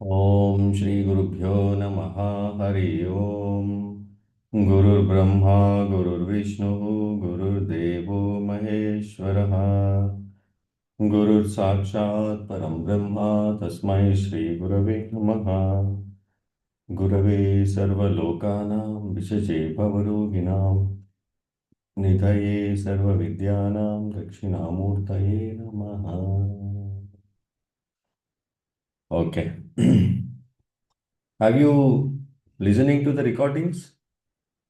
ओम श्री गुरुभ्यो नमः। हरि ओम। गुरुर्ब्रह्मा गुरुर्विष्णु गुरुर्देवो महेश्वरः। गुरुर्साक्षात् परम ब्रह्म तस्मै श्री गुरवे नमः। गुरवे सर्वलोकानां विषजे भवरोगिणां निधये सर्वविद्यानां दक्षिणामूर्तये नमः। Okay. Have you listening to the recordings?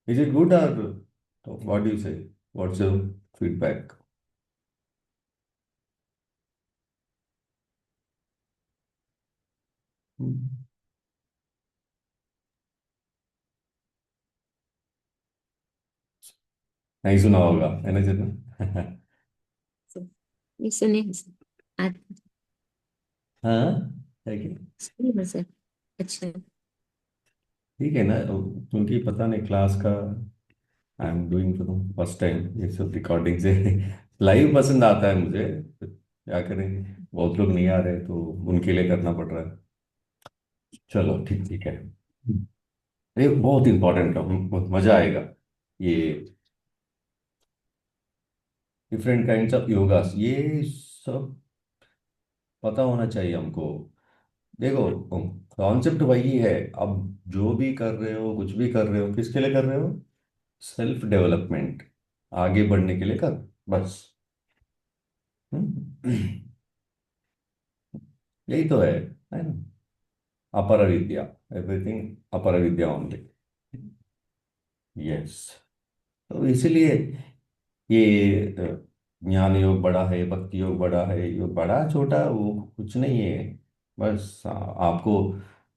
Is it good or what do you say? What's your feedback? नहीं सुना होगा है ना जितना। ये सुने हैं सर। आज हाँ, है कि सुने हैं सर। अच्छा। ठीक है ना। क्योंकि पता नहीं क्लास का I am doing for the first time ये सब रिकॉर्डिंग से लाइव पसंद आता है मुझे। क्या करें, बहुत लोग नहीं आ रहे तो उनके लिए करना पड़ रहा है। चलो ठीक ठीक है। ये बहुत इंपॉर्टेंट है, मजा आएगा। ये डिफरेंट काइंड्स ऑफ योगास, ये सब पता होना चाहिए हमको। देखो, कॉन्सेप्ट वही है। अब जो भी कर रहे हो, कुछ भी कर रहे हो, किसके लिए कर रहे हो? सेल्फ डेवलपमेंट, आगे बढ़ने के लिए कर, बस। हम्म? यही तो है ना। अपर विद्या, एवरीथिंग अपर विद्या ओनली। यस। तो इसीलिए ये ज्ञान योग बड़ा है, भक्ति योग बड़ा है, योग बड़ा छोटा वो कुछ नहीं है। बस आपको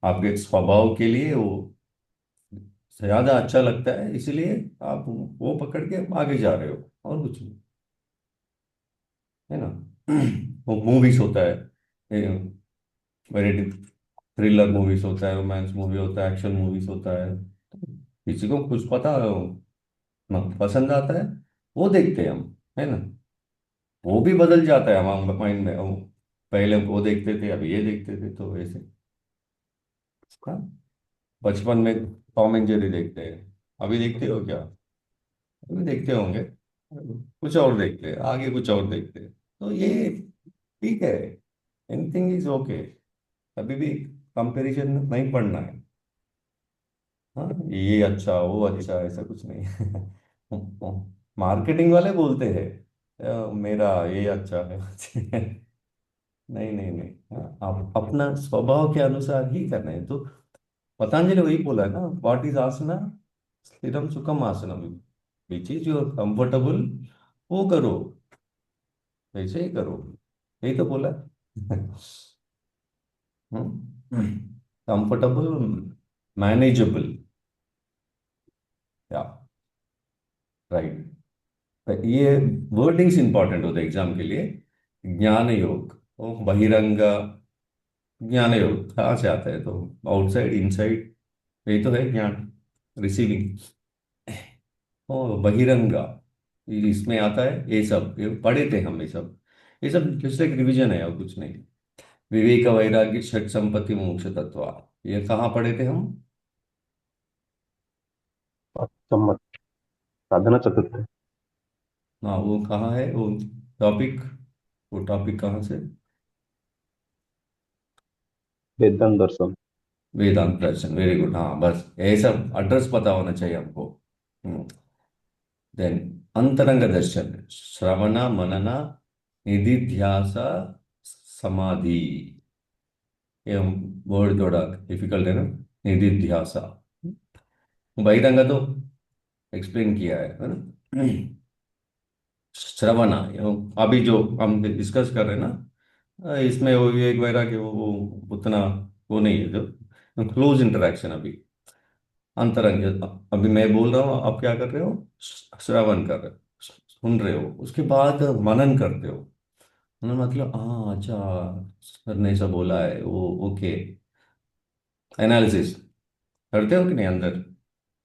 आपके स्वभाव के लिए वो ज्यादा अच्छा लगता है, इसलिए आप वो पकड़ के आगे जा रहे हो, और कुछ नहीं, है ना। वो मूवीज होता है, वेरी थ्रिलर मूवीज होता है, रोमांस मूवी होता है, एक्शन मूवीज होता है। किसी को कुछ पता ना पसंद आता है, वो देखते हैं हम, है ना। वो भी बदल जाता है हमारे माइंड में। पहले वो देखते थे, अभी ये देखते थे, तो वैसे। हाँ, बचपन में टॉम एंड जेरी देखते हैं, अभी देखते हो क्या? अभी देखते होंगे, कुछ और देखते हैं, आगे कुछ और देखते हैं। तो ये ठीक है, एनीथिंग इज ओके। अभी भी कंपैरिजन नहीं पढ़ना है। हाँ, ये अच्छा वो अच्छा, ऐसा कुछ नहीं। मार्केटिंग वाले बोलते हैं मेरा ये अच्छा है। नहीं नहीं नहीं, हाँ, आप अपना स्वभाव के अनुसार ही करना है। तो पतंजलि वही बोला है ना, व्हाट इज आसना, स्थिरम सुखम आसनम, विच इज योर कंफर्टेबल, वो करो, वैसे ही करो, यही तो बोला। कंफर्टेबल, मैनेजेबल, या राइट। ये वर्डिंग्स इंपॉर्टेंट होते हैं एग्जाम के लिए। ज्ञान योग, ओ बहिरंग ज्ञान योग कहाँ से आता है? तो आउटसाइड इनसाइड, यही तो है ज्ञान, रिसीविंग। ओ बहिरंगा, इसमें आता है ये सब, ये पढ़े थे हम ये सब जस्ट एक रिवीजन है और कुछ नहीं। विवेक वैराग्य षट संपत्ति मोक्ष तत्व, ये कहाँ पढ़े थे हम? सम्मत। साधना चतुर्थ। हाँ, वो कहाँ है वो टॉपिक? वो टॉपिक कहाँ से? वेदांत दर्शन। वेदांत दर्शन, वेरी गुड। हाँ, बस ये सब एड्रेस पता होना चाहिए हमको। देन अंतरंग दर्शन, श्रवण मनन निधिध्यास समाधि। ये वर्ड थोड़ा डिफिकल्ट है ना, निधिध्यास। बहिरंग तो एक्सप्लेन किया है ना। श्रवण, अभी जो हम डिस्कस कर रहे हैं ना, इसमें वो एक वैराग्य वो उतना वो नहीं है, जो क्लोज इंटरेक्शन अभी। अंतरंग, अभी मैं बोल रहा हूँ, आप क्या कर रहे हो? श्रवण कर रहे हो, सुन रहे हो, उसके बाद मनन करते हो। मनन मतलब हाँ अच्छा, सर ने ऐसा बोला है, वो ओके, एनालिसिस करते हो कि नहीं अंदर?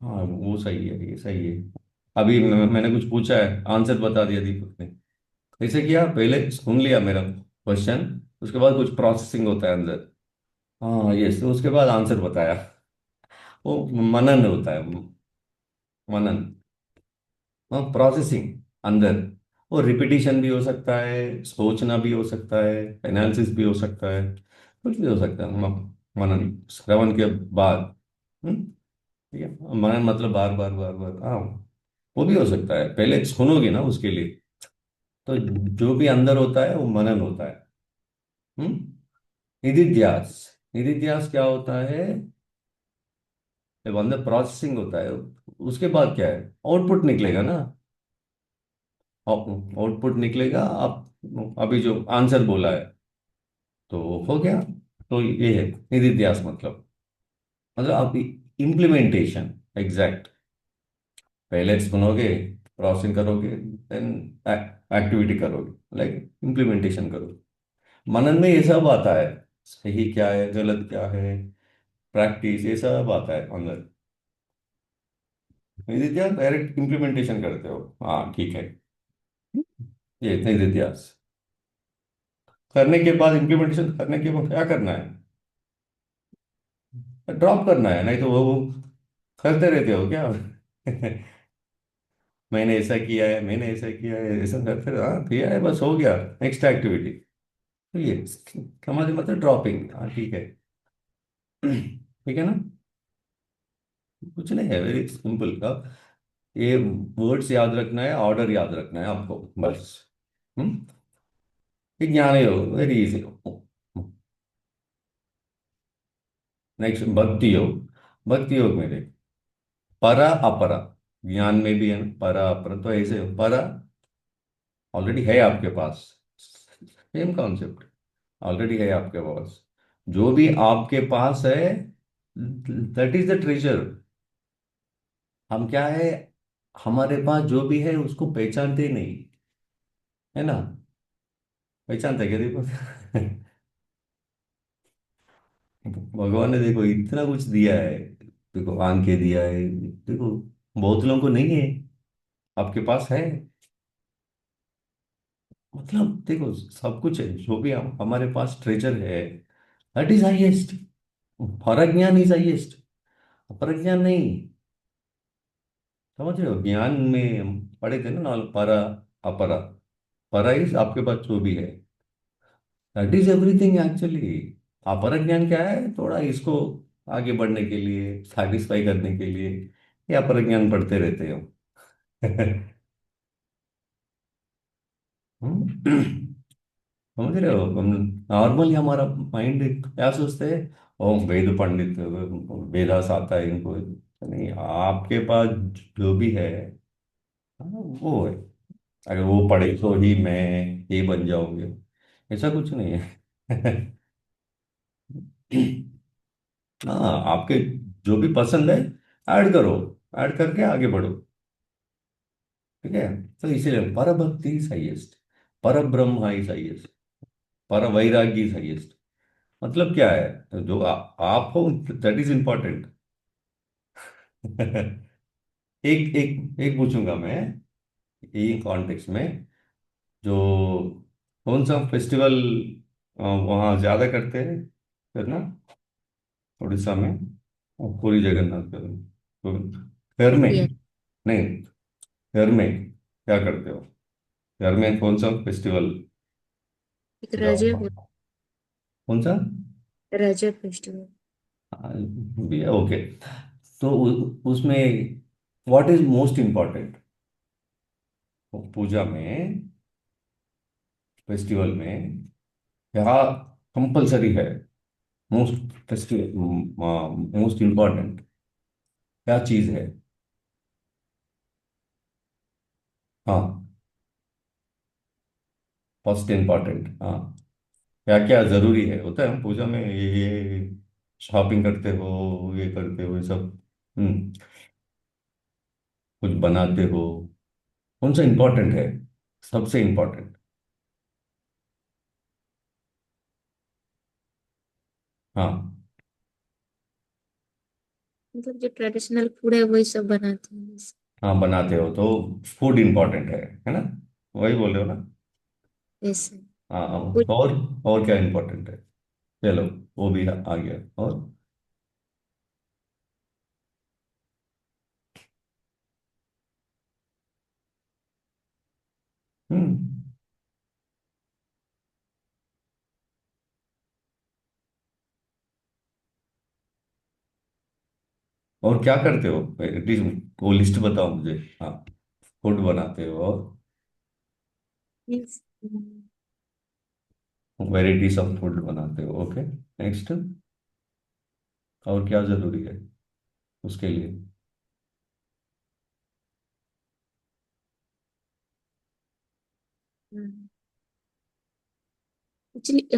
हाँ वो सही है, ये सही है। अभी मैंने कुछ पूछा है, आंसर बता दिया दीपक ने। ऐसे किया, पहले सुन लिया मेरा क्वेश्चन, उसके बाद कुछ प्रोसेसिंग होता है अंदर। हाँ यस, तो उसके बाद आंसर बताया। वो मनन होता है, मनन। हाँ, प्रोसेसिंग अंदर। वो रिपीटिशन भी हो सकता है, सोचना भी हो सकता है, एनालिसिस भी हो सकता है, कुछ भी हो सकता है। मनन, श्रवण के बाद। ठीक है, मनन मतलब बार बार बार बार, हाँ। वो भी हो सकता है, पहले सुनोगे ना उसके लिए। तो जो भी अंदर होता है वो मनन होता है। निधिध्यास। निधिध्यास क्या होता है? जब अंदर प्रोसेसिंग होता है, उसके बाद क्या है? आउटपुट निकलेगा ना। आउटपुट निकलेगा। आप अभी जो आंसर बोला है, तो हो गया। तो ये है निधिध्यास मतलब आप इम्प्लीमेंटेशन, एग्जैक्ट। पहले सुनोगे, प्रोसेसिंग करोगे, देन एक्टिविटी करोगे, लाइक इम्प्लीमेंटेशन करो। मनन में ये सब आता है, सही क्या है, गलत क्या है, प्रैक्टिस, ये सब आता है अंदर। निधिध्यास डायरेक्ट इम्प्लीमेंटेशन करते हो, हाँ ठीक है। ये इतना निधिध्यास करने के बाद, इम्प्लीमेंटेशन करने के बाद क्या करना है? ड्रॉप करना है, नहीं तो वो करते रहते हो क्या? मैंने ऐसा किया है, मैंने ऐसा किया है, ऐसा करते रहो, हाँ किया है, बस हो गया। Next activity. तो ये हमारे मतलब ड्रॉपिंग, हाँ ठीक है। ठीक है ना? कुछ नहीं है, वेरी सिंपल का। ये वर्ड्स याद रखना है, ऑर्डर याद रखना है आपको, बस। हम्म ये ज्ञान योग, वेरी इजी। नेक्स्ट भक्ति योग। भक्ति योग में देख, परा अपरा। ज्ञान में भी है ना, परा अपरा, तो ऐसे परा ऑलरेडी है आपके पास, सेम कॉन्सेप्ट। ऑलरेडी है आपके पास, जो भी आपके पास है, दैट इज द ट्रेजर। हम क्या है, हमारे पास जो भी है उसको पहचानते नहीं, है ना? पहचानते क्या देखो? भगवान ने देखो इतना कुछ दिया है। देखो आंखें दिया है, देखो बहुत लोगों को नहीं है, आपके पास है। मतलब देखो सब कुछ है, जो भी हम हमारे पास ट्रेजर है, दैट इज हाईएस्ट। परज्ञान इज हाईएस्ट, अपरज्ञान नहीं। समझ रहे हो? ज्ञान में हम पढ़े थे ना, परा अपरा। परा इज आपके पास जो भी है, दैट इज एवरीथिंग एक्चुअली। अपरज्ञान क्या है? थोड़ा इसको आगे बढ़ने के लिए, सेटिस्फाई करने के लिए ये अपरज्ञान पढ़ते रहते हो। समझ रहे हो? हम नॉर्मली हमारा माइंड क्या सोचते हैं, ओ वेद पंडित, वेदास आता है इनको। नहीं, आपके पास जो भी है, हाँ, वो है। अगर वो पढ़े तो ही मैं ये बन जाऊंगे, ऐसा कुछ नहीं है। हाँ, आपके जो भी पसंद है ऐड करो, ऐड करके आगे बढ़ो। ठीक है? तो इसीलिए पर भक्ति इज हाईएस्ट, पर ब्रह्म इज हाईएस्ट, पर वैराग्य इज हाईएस्ट। मतलब क्या है? तो जो आप हो, दैट इज इम्पोर्टेंट। एक एक एक पूछूंगा मैं, यही कॉन्टेक्स्ट में, जो कौन सा फेस्टिवल वहाँ ज्यादा करते हैं करना, उड़ीसा में? पूरी जगन्नाथ का तो घर में, ये नहीं, घर में क्या करते हो? घर में कौन सा फेस्टिवल एक जाओ? कौन सा? रजत फेस्टिवल। भी है, ओके। तो उसमें व्हाट इज मोस्ट इम्पोर्टेंट पूजा में, फेस्टिवल में, क्या कंपलसरी है? मोस्ट फेस्टिवल, मोस्ट इम्पोर्टेंट क्या चीज है? हाँ, फर्स्ट इम्पोर्टेंट, हाँ। क्या क्या जरूरी है, होता है हम पूजा में ये शॉपिंग करते हो, ये करते हो, ये सब। हम्म कुछ बनाते हो, कौन सा इम्पोर्टेंट है, सबसे इम्पोर्टेंट? हाँ। मतलब जो ट्रेडिशनल फूड है वही सब बनाते हैं बस। हाँ बनाते हो तो फूड इम्पोर्टेंट है ना? वही बोल रहे हो ना? ऐसे हाँ, कुछ और क्या इम्पोर्टेंट है? चलो, वो भी आ गया। और हम्म। और क्या करते हो एटलीस्ट वो लिस्ट बताओ मुझे। हाँ, फूड बनाते हो और Yes. वेराइटीज ऑफ फूड बनाते हो। Okay, next. और क्या जरूरी है उसके लिए? एक्चुअली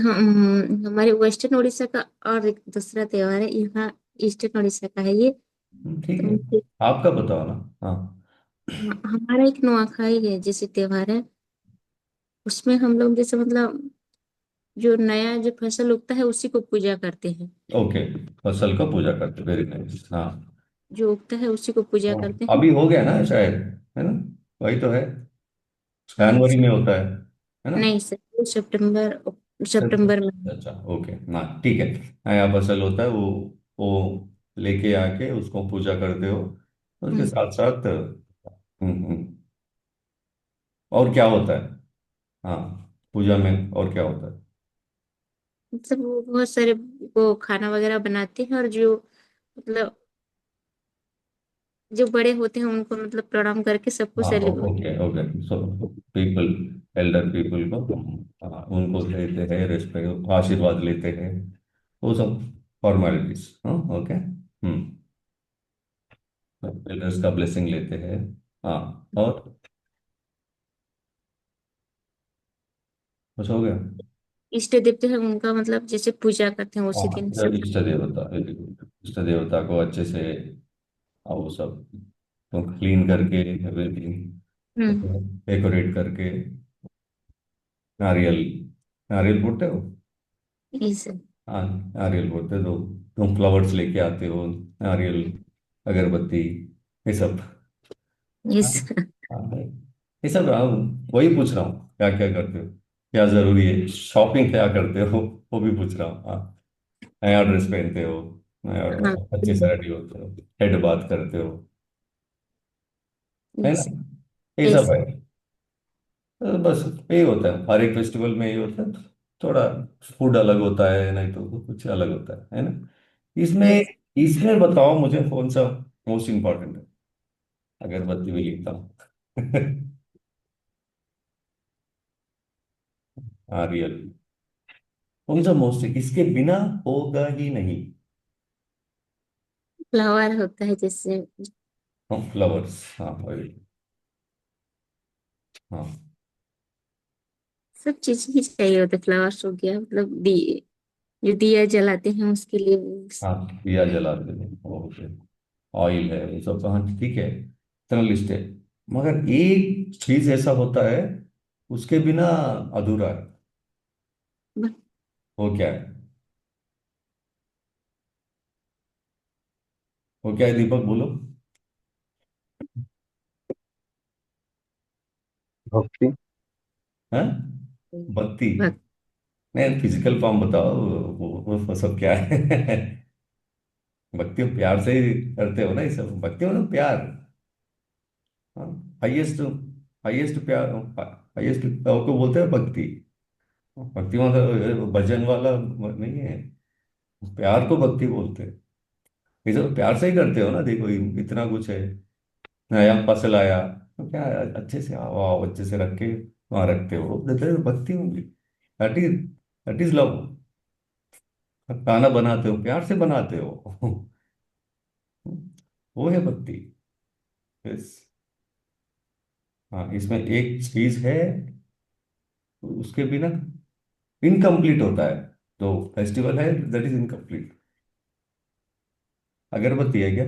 हमारे वेस्टर्न उड़ीसा का और एक दूसरा त्योहार है यहाँ, ईस्टर्न उड़ीसा का है ये। ठीक तो है, मुझे आपका बताओ ना। हाँ। हमारा एक नुआखाई है जैसे त्योहार है। उसमें हम लोग जैसे मतलब जो नया जो फसल उगता है उसी को पूजा करते हैं। ओके, फसल का पूजा करते, वेरी नाइस। हाँ। जो उगता है उसी को पूजा हाँ, करते हैं। अभी हो गया ना शायद, है ना? वही तो है, नहीं जनवरी सर, में होता है ना? नहीं सर, वो सितंबर अच्छा सितंबर में। अच्छा, ओके ना, ठीक है। नया फसल होता है वो लेके आके उसको पूजा करते हो, उसके हम्म, साथ साथ और क्या होता है? हाँ, पूजा में और क्या होता है? मतलब वो बहुत सारे वो खाना वगैरह बनाते हैं, और जो मतलब जो बड़े होते हैं उनको मतलब प्रणाम करके सबको हाँ, celebrate. Okay okay, so people, Elder people को उनको लेते हैं, रिस्पेक्ट, आशीर्वाद लेते हैं, वो सब फॉर्मेलिटीज। हाँ, ओके। एल्डर्स का ब्लेसिंग लेते हैं। हाँ, और कुछ हो गया? इष्ट देवते हैं उनका मतलब जैसे पूजा करते हैं उसी दिन हाँ, सब। इष्ट देवता, इष्ट देवता को अच्छे से वो सब तो क्लीन करके एवरीथिंग हम्म। डेकोरेट करके, नारियल, नारियल फोड़ते हो? इस हाँ, नारियल फोड़ते तो तुम फ्लावर्स लेके आते हो, नारियल, अगरबत्ती, ये सब। हाँ, इस हाँ, ये सब वही पूछ रहा हूँ, क्या क्या करते हो, क्या जरूरी है, शॉपिंग क्या करते हो, वो भी पूछ रहा हूँ। हाँ, नया ड्रेस पहनते हो, नया हाँ, अच्छे से रेडी होते हो, हेड बात करते हो, है ना? इस ये सब इस है। तो बस यही होता है, हर एक फेस्टिवल में यही होता है। थोड़ा फूड अलग होता है, नहीं तो कुछ अलग होता है ना? इसमें इस इसमें बताओ मुझे कौन सा मोस्ट इम्पोर्टेंट है? अगरबत्ती भी लिखता हूँ। हाँ, रियल, कौन सा मोस्ट, इसके बिना होगा ही नहीं। फ्लावर होता है जैसे। हाँ, फ्लावर्स, हाँ वही। हाँ सब चीज ही चाहिए होता है, फ्लावर्स हो गया मतलब दिए, जो दिया जलाते हैं उसके लिए हाँ, दिया जलाते हैं, ओके। ऑयल है, ये सब, हाँ ठीक है, इतना लिस्ट है। मगर एक चीज ऐसा होता है, उसके बिना अधूरा है। वो क्या है? वो क्या है, दीपक बोलो। भक्ति। हाँ, बत्ती? भक्त। नहीं, फिजिकल फॉर्म बताओ, वो सब क्या है? भक्ति में प्यार से ही करते हो ना, ये सब भक्ति मतलब प्यार। हाँ, हाईएस्ट, हाईएस्ट प्यार, हाईएस्ट को बोलते हैं भक्ति। भक्ति मतलब भजन वाला नहीं है, प्यार को भक्ति बोलते हैं। ये सब प्यार से ही करते हो ना, देखो इतना कुछ है, नया फसल आया तो क्या है, अच्छे से आओ आओ, अच्छे से रख के वहां रखते हो, देते हो, भक्ति होंगी। That is love. खाना बनाते हो, प्यार से बनाते हो। वो है भक्ति। यस। हाँ, इसमें एक चीज है, उसके बिना इनकम्प्लीट होता है, जो फेस्टिवल है दैट इज इनकम्प्लीट। अगरबत्ती है क्या?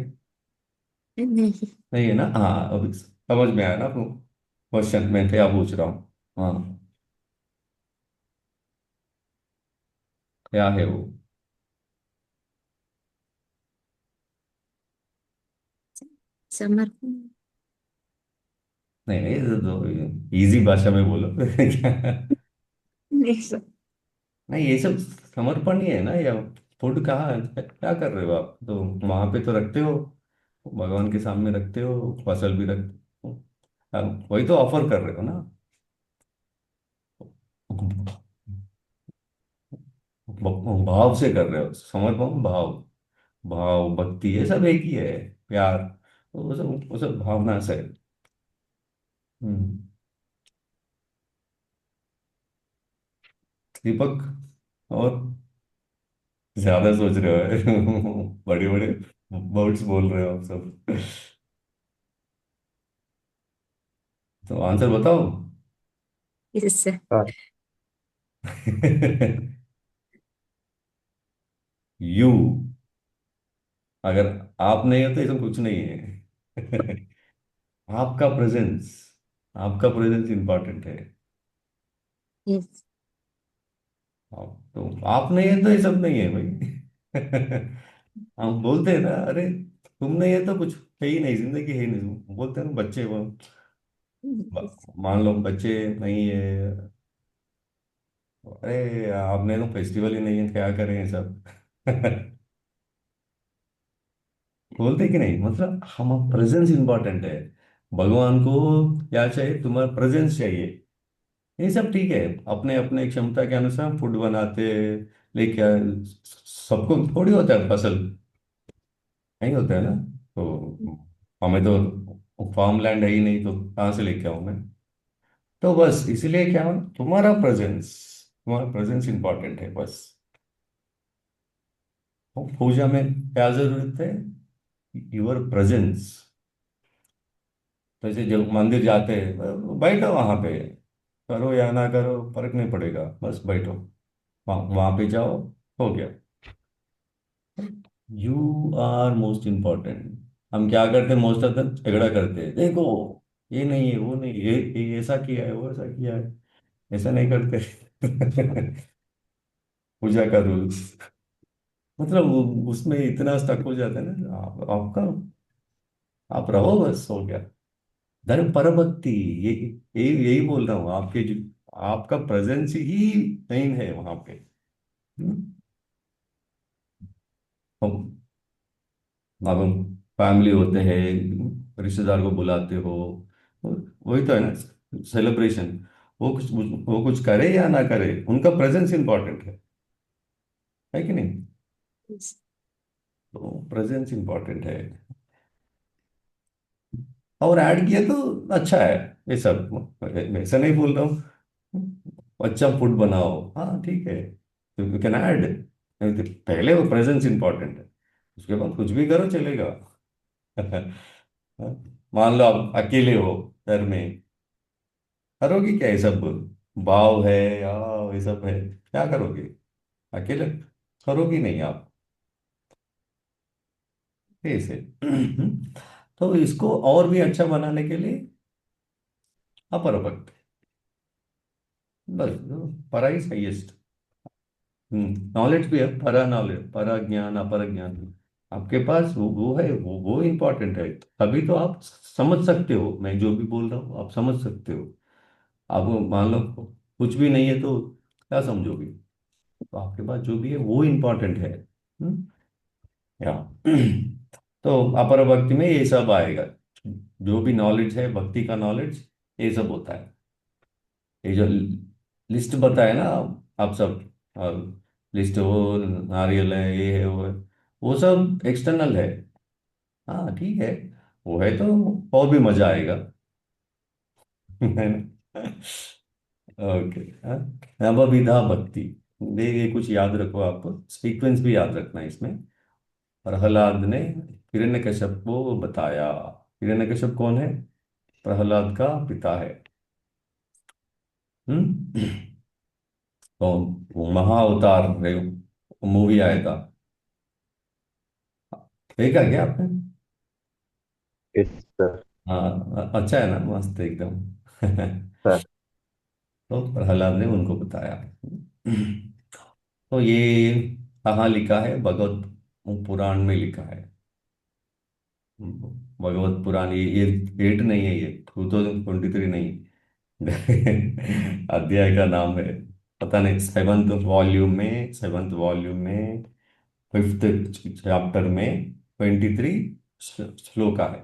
नहीं। नहीं है ना? हाँ, अभी समझ में आया ना क्वेश्चन, मैं क्या पूछ रहा हूँ। हाँ, क्या है वो? समर्पण। नहीं नहीं, इजी भाषा में बोलो। क्या? नहीं सर। नहीं, ये सब समर्पण ही है ना, या फूड कहाँ है? क्या कर रहे हो आप? तो वहां पे तो रखते हो, भगवान के सामने रखते हो, फसल भी रखते हो। वही तो ऑफर कर रहे हो ना। भाव से कर रहे हो, समर्पण भाव। भाव भक्ति ये सब एक ही है। प्यार, वो सब भावना से। हम्म। दीपक, और ज्यादा सोच रहे हो? बड़े बड़े वर्ड्स बोल रहे हो आप सब। तो आंसर बताओ। इससे हाँ। यू। अगर आप नहीं हो तो इसमें कुछ नहीं है। आपका प्रेजेंस, आपका प्रेजेंस इंपॉर्टेंट है। यस। तो आप नहीं है तो ये सब नहीं है भाई। हम बोलते हैं ना, अरे तुम नहीं है तो कुछ है ही नहीं, जिंदगी है ही नहीं, बोलते हैं ना बच्चे वो। मान लो बच्चे नहीं है, अरे आपने तो फेस्टिवल ही नहीं है, क्या करें ये सब। बोलते कि नहीं, मतलब हम प्रेजेंस इंपॉर्टेंट है। भगवान को क्या चाहिए? तुम्हारा प्रेजेंस चाहिए। ये सब ठीक है, अपने अपने क्षमता के अनुसार फूड बनाते, लेके सबको थोड़ी होता है फसल, नहीं होता है ना। तो हमें तो फार्म लैंड है ही नहीं, तो कहाँ से लेके आऊँ मैं? तो बस इसलिए क्या, तुम्हारा प्रेजेंस इंपॉर्टेंट है बस। तो पूजा में क्या जरूरत है? Your presence. जैसे जब मंदिर जाते हैं, बैठो वहां पे, करो या ना करो फर्क नहीं पड़ेगा, बस बैठो, वहां पे जाओ, हो गया। You are most important. हम क्या करते हैं मोस्ट ऑफ द झगड़ा करते हैं, देखो ये नहीं है, वो नहीं, ये ऐसा किया है, वो ऐसा किया है। ऐसा नहीं करते। पूजा का रूल्स, मतलब उसमें इतना स्टक हो जाता है ना, आपका, आप रहो बस, हो गया। धर्म परभक्ति, ये यही बोल रहा हूँ, आपके जो, आपका प्रेजेंस ही मेन है वहां पे। हम्म? हम अब फैमिली होते हैं, रिश्तेदार को बुलाते हो, वही तो है ना सेलिब्रेशन। वो कुछ करे या ना करे, उनका प्रेजेंस इंपॉर्टेंट है कि नहीं? तो प्रेजेंस इंपॉर्टेंट है। और ऐड किया तो अच्छा है ये सब, मैं ऐसा नहीं बोल रहा हूँ। अच्छा फूड बनाओ, हाँ ठीक है, तो यू कैन ऐड। पहले वो प्रेजेंस इंपॉर्टेंट है, उसके बाद कुछ भी करो चलेगा। मान लो आप अकेले हो घर में, करोगे क्या ये सब? भाव है या ये सब है, क्या करोगे अकेले? करोगी नहीं आप ऐसे। तो इसको और भी अच्छा बनाने के लिए अपर भक्त, बस पढ़ाई हाईएस्ट। नॉलेज भी है, परा नॉलेज, परा ज्ञान अपर ज्ञान, आपके पास वो है, वो इम्पोर्टेंट है। तभी तो आप समझ सकते हो, मैं जो भी बोल रहा हूँ आप समझ सकते हो। आप मान लो कुछ भी नहीं है तो क्या समझोगे? तो आपके पास जो भी है वो इम्पोर्टेंट है। या तो अपर भक्ति में ये सब आएगा, जो भी नॉलेज है, भक्ति का नॉलेज, ये सब होता है। ये जो लिस्ट बताए ना आप सब, और लिस्ट, वो नारियल है, ये है, वो है, वो सब एक्सटर्नल है। हाँ ठीक है, वो है तो और भी मजा आएगा। है ना? ओके। नवविधा भक्ति, ये कुछ याद रखो, आपको सीक्वेंस भी याद रखना है इसमें। प्रहलाद ने हिरण्यकश्यप को बताया। हिरण्यकश्यप कौन है? प्रहलाद का पिता है। हम्म। तो वो महाअवतार मूवी आया था, देखा क्या आपने? Yes sir. हाँ अच्छा है ना, मस्त एकदम। सर। तो प्रहलाद ने उनको बताया। तो ये कहाँ लिखा है? भगवत पुराण में लिखा है। भगवत पुराण, ये 8 नहीं है, ये 2023 नहीं। अध्याय का नाम है पता नहीं, सेवंथ वॉल्यूम में 5th चैप्टर में 23 श्लोका है,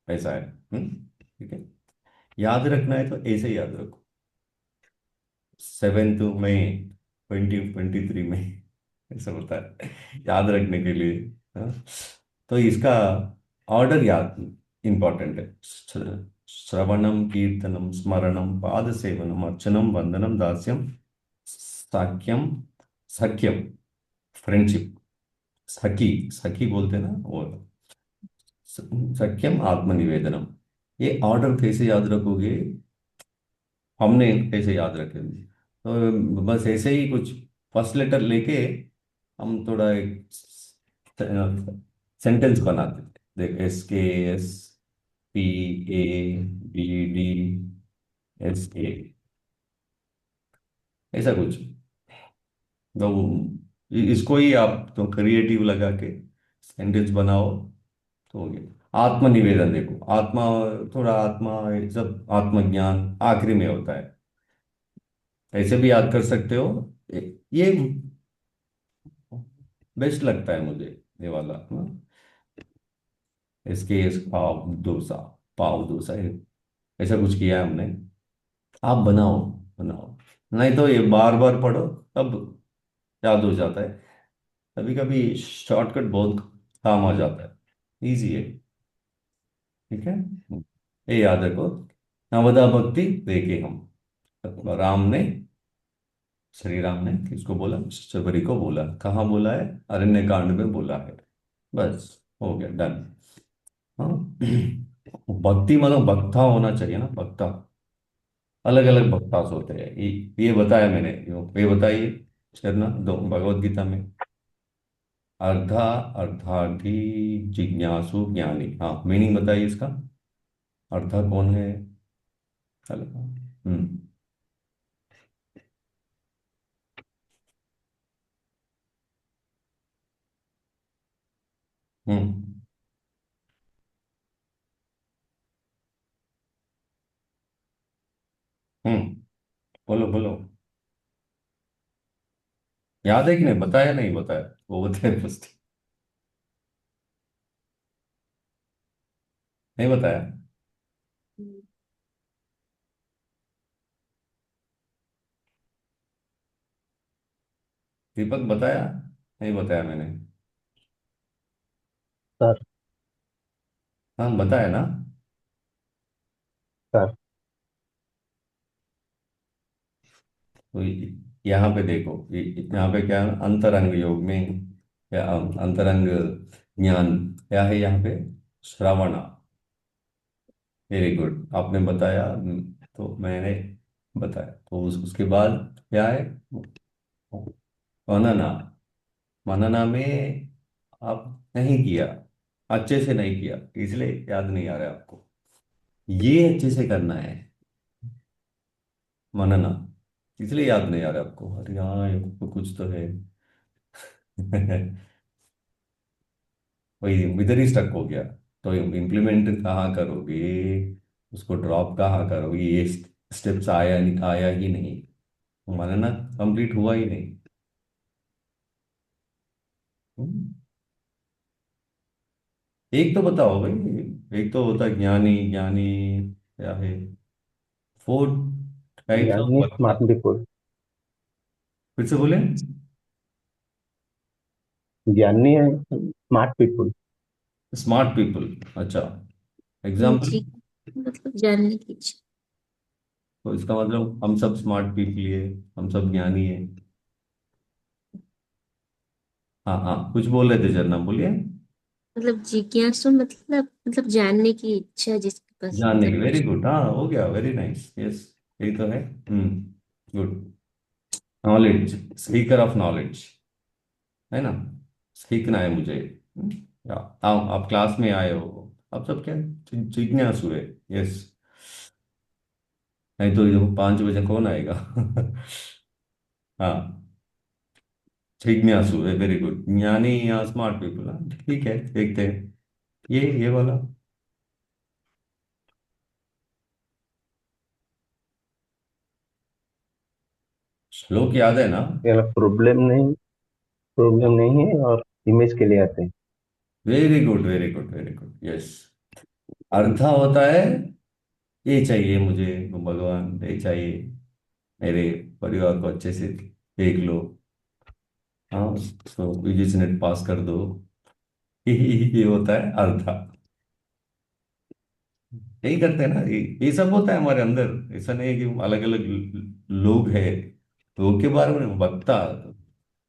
ऐसा है। ठीक है, याद रखना है तो ऐसे ही याद रखो, 7th में 2023 में, ऐसा होता है याद रखने के लिए। हाँ? तो इसका ऑर्डर याद इंपॉर्टेंट है। श्रवणम कीर्तनम स्मरणम पाद सेवनम अर्चनम वंदनम दास्यम साख्यम सख्यम, फ्रेंडशिप, सखी, सखी बोलते हैं ना वो, सख्यम आत्मनिवेदनम। ये ऑर्डर कैसे याद रखोगे, हमने कैसे याद रखे, तो बस ऐसे ही कुछ फर्स्ट लेटर लेके हम थोड़ा एक सेंटेंस बनाते थे। देख, SKSPABD SA, ऐसा कुछ। तो इसको ही आप तो क्रिएटिव लगा के सेंटेंस बनाओ तो हो गया। आत्मनिवेदन, देखो आत्मा, थोड़ा आत्मा, ये सब आत्मज्ञान आखिरी में होता है, ऐसे भी याद कर सकते हो। ये बेस्ट लगता है मुझे, ये वाला ना, SKS पाव डोसा ऐसा कुछ किया है हमने। आप बनाओ, बनाओ, नहीं तो ये बार बार पढ़ो तब याद हो जाता है। कभी कभी शॉर्टकट बहुत काम आ जाता है, इजी है। ठीक है, ये याद रखो। नवदा भक्ति देखे हम, राम ने, श्री राम ने किसको बोला, शबरी को बोला, कहाँ बोला है, अरण्य कांड में बोला है। बस हो गया, डन। हाँ। भक्ति मतलब भक्ता होना चाहिए ना, भक्ता, अलग अलग भक्तास होते हैं, ये बताया मैंने, ये बताइए करना दो भगवत गीता में, अर्धा अर्थार्थी जिज्ञासु ज्ञानी। हाँ, मीनिंग बताइए इसका, अर्धा कौन है। चलो। हम्म। हम्म। हम्म। बोलो बोलो, याद है कि नहीं, बताया नहीं बताया, वो बताया बस, नहीं बताया। दीपक बताया, नहीं बताया मैंने। सर। हाँ बताया ना। सर। तो यहाँ पे देखो, यहाँ पे क्या है, अंतरंग योग में क्या, अंतरंग ज्ञान क्या है यहाँ पे, श्रवण। वेरी गुड, आपने बताया। तो मैंने बताया, तो उसके बाद क्या है, मनना। मनना में आप नहीं किया, अच्छे से नहीं किया, इसलिए याद नहीं आ रहा है आपको। ये अच्छे से करना है, मनना, इसलिए याद नहीं आ रहा आपको। अरे हाँ, ये कुछ तो है। वही इधर ही स्टक हो गया। तो इम्प्लीमेंट कहाँ करोगे, उसको ड्रॉप कहाँ करोगे, ये स्टेप्स आया नहीं, आया ही नहीं, मानना कंप्लीट हुआ ही नहीं। हम्म। एक तो बताओ भाई, एक तो होता है ज्ञानी, ज्ञानी क्या है, 4 टाइप्स ऑफ ज्ञानी भक्ति। Smart people. फिर से बोले। ज्ञानी है स्मार्ट पीपुल। स्मार्ट पीपल, अच्छा, एग्जाम्पल। जी, मतलब जानने की इच्छा। तो इसका मतलब हम सब स्मार्ट पीपल ही है, हम सब ज्ञानी है। हाँ हाँ, कुछ बोल रहे थे जरना, बोलिए। मतलब जिज्ञासु मतलब जानने की इच्छा जिसके पास, जानने की, मतलब वेरी कुछ। गुड, हाँ हो गया, वेरी नाइस, यस, यही तो है। Good. Knowledge, Sikar of knowledge, है ना, सीखना है मुझे। आप क्लास में आए हो, आप सब क्या जिज्ञासु है। यस, नहीं तो ये 5 बजे कौन आएगा। हाँ, जिज्ञासु है, वेरी गुड, ज्ञानी या स्मार्ट पीपल, हाँ ठीक है, देखते हैं। ये वाला, श्लोक याद है ना? यार प्रॉब्लम नहीं है, और इमेज के लिए आते हैं। Very good, very good, very good, yes. अर्था होता है ये चाहिए मुझे, भगवान ये चाहिए, मेरे परिवार को अच्छे से देख लो, हाँ, तो यूजीसी नेट पास कर दो। ये होता है अर्था। यही करते हैं ना, ये सब होता है हमारे अंदर। ऐसा नहीं है कि अलग अलग लोग हैं, लोग के बारे में बकता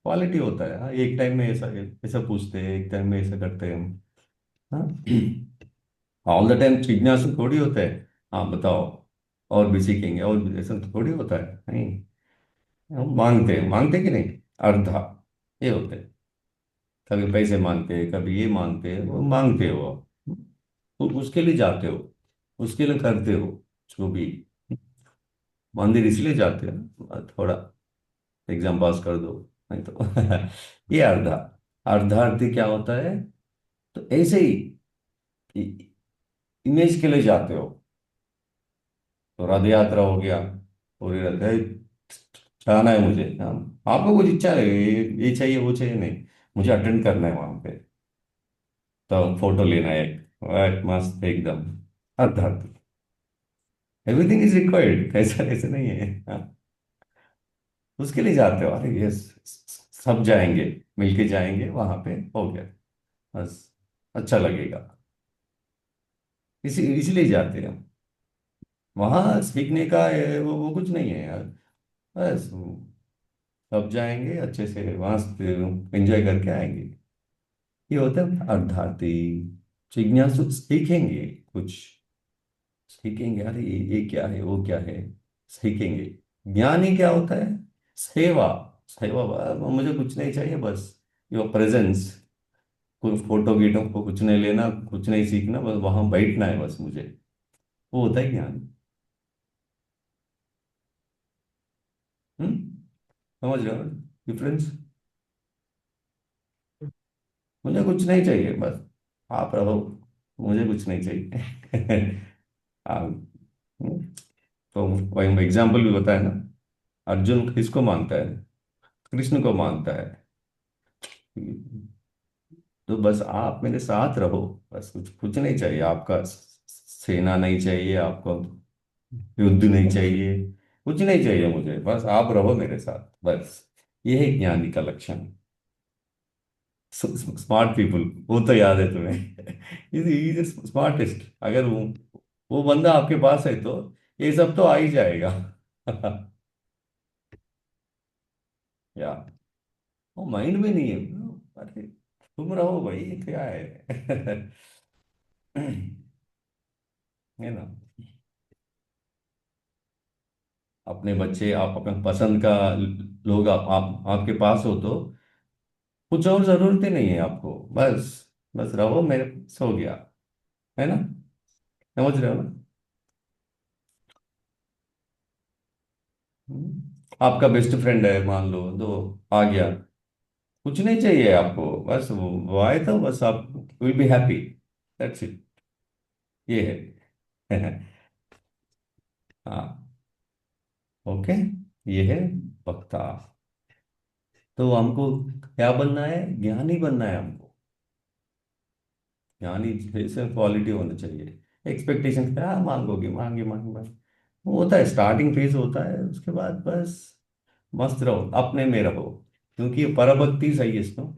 क्वालिटी होता है। हाँ, एक टाइम में ऐसा ऐसा पूछते हैं, एक टाइम में ऐसा करते हैं हम। हाँ, ऑल द टाइम जिज्ञासु थोड़ी होता है। हाँ बताओ, और भी सीखेंगे, और भी, ऐसा तो थोड़ी होता है नहीं। हम मांगते कि नहीं, अर्धा ये होते हैं। कभी पैसे मांगते हैं, कभी ये मांगते हैं, वो मांगते हो आप, तो उसके लिए जाते हो, उसके लिए करते हो जो भी। मंदिर इसलिए जाते हो ना, थोड़ा एग्जाम पास कर दो, नहीं तो ये अर्धा। अर्धार्थी क्या होता है? तो ऐसे ही इमेज के लिए जाते हो। तो रथ यात्रा हो गया, पूरी रथ है, जाना है मुझे, हाँ, आपको कुछ इच्छा है, ये चाहिए वो चाहिए, नहीं, मुझे अटेंड करना है वहां पे, तो फोटो लेना है एक, मस्त एकदम, अर्धार्थी। एवरीथिंग इज रिक्वायर्ड, ऐसा ऐसा नहीं है, हाँ, उसके लिए जाते हो, अरे यस, सब जाएंगे, मिलके जाएंगे वहां पे, हो गया, बस, अच्छा लगेगा, इसलिए जाते हैं हम। वहां सीखने का वो कुछ नहीं है यार, बस सब जाएंगे अच्छे से, वहां एंजॉय करके आएंगे। ये होता है अर्थार्थी। जिज्ञासु सीखेंगे कुछ, सीखेंगे, अरे ये क्या है, वो क्या है, सीखेंगे। ज्ञानी क्या होता है? सेवा। सेवा, मुझे कुछ नहीं चाहिए, बस योर प्रेजेंस, कोई फोटो वीटो को कुछ नहीं लेना, कुछ नहीं सीखना, बस वहां बैठना है बस मुझे, वो होता है ज्ञान। समझ रहे हो डिफरेंस? मुझे कुछ नहीं चाहिए, बस आप रहो, मुझे कुछ नहीं चाहिए। आप, तो वही एग्जाम्पल भी बताया ना, अर्जुन किसको मानता है? कृष्ण को मानता है। तो बस आप मेरे साथ रहो, बस कुछ कुछ नहीं चाहिए आपका, सेना नहीं चाहिए आपको, युद्ध नहीं चाहिए, कुछ नहीं चाहिए मुझे, बस आप रहो मेरे साथ, बस। ये है ज्ञानी का लक्षण। स्मार्ट पीपल, वो तो याद है तुम्हें। Is smartest. अगर वो बंदा आपके पास है तो ये सब तो आ ही जाएगा। या वो माइंड में नहीं है, अरे तुम रहो भाई, क्या है। है ना? अपने बच्चे, आप अपने पसंद का लोग आपके पास हो तो कुछ और जरूरत ही नहीं है आपको, बस, बस रहो मेरे, सो गया, है ना? समझ रहे हो ना? आपका बेस्ट फ्रेंड है मान लो, तो आ गया, कुछ नहीं चाहिए आपको, बस वो आए तो बस आप will be happy, that's it, ये है। हाँ, ओके, ये है वक्ता। तो हमको क्या बनना है? ज्ञानी बनना है हमको। ज्ञानी जैसे क्वालिटी होना चाहिए। एक्सपेक्टेशन क्या मांगोगे, मांगे मांगे मांगे, वो होता है स्टार्टिंग फेज होता है, उसके बाद बस मस्त रहो, अपने में रहो, क्योंकि ये परभक्ति सही है इसको,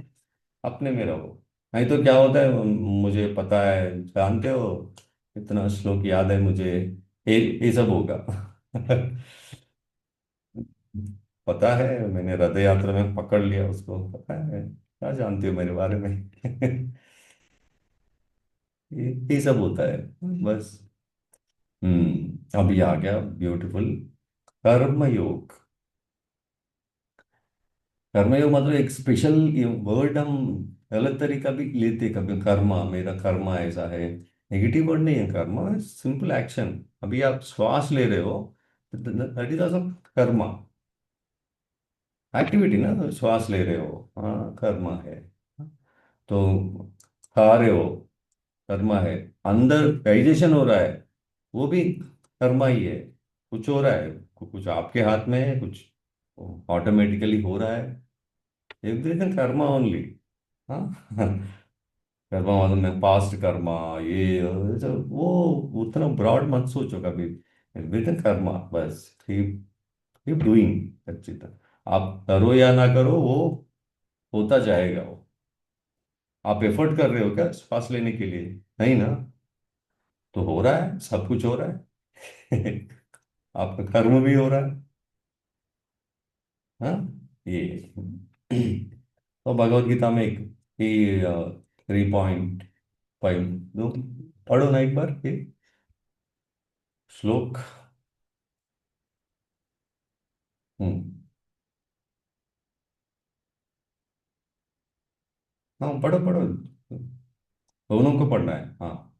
अपने में रहो। नहीं तो क्या होता है, मुझे पता है, जानते हो, इतना श्लोक याद है मुझे, ये सब होगा। पता है, मैंने रथ यात्रा में पकड़ लिया उसको, पता है, क्या जानते हो मेरे बारे में। ये सब होता है, बस। अभी आ गया ब्यूटीफुल, कर्म योग। कर्मयोग मतलब एक स्पेशल वर्ड हम गलत तरीका भी लेते, कभी कर्मा, मेरा कर्मा ऐसा है, नेगेटिव वर्ड नहीं है कर्मा, सिंपल एक्शन। अभी आप श्वास ले रहे हो, that is also Karma, activity ना, श्वास ले रहे हो, हाँ कर्मा है। तो खा रहे हो, कर्मा है। अंदर डाइजेशन हो रहा है, वो भी कर्मा ही है। कुछ हो रहा है, कुछ आपके हाथ में है, कुछ ऑटोमेटिकली हो रहा है। Everything Karma only. हाँ कर्मा मतलब मैं पास्ट कर्मा, ये जो वो उतना ब्रॉड मत सोचो कभी। एवरीथिंग कर्मा, बस कीप कीप डूइंग अच्छी तरह। आप करो या ना करो, वो होता जाएगा वो। आप एफर्ट कर रहे हो क्या श्वास लेने के लिए? नहीं ना। तो हो रहा है, सब कुछ हो रहा है। आपका कर्म भी हो रहा है। हाँ, ये तो भगवत गीता में एक ही 3.5 दो, पढ़ो ना एक बार ये श्लोक। हम्म। हाँ पढ़ो पढ़ो, दोनों को पढ़ना है, हाँ।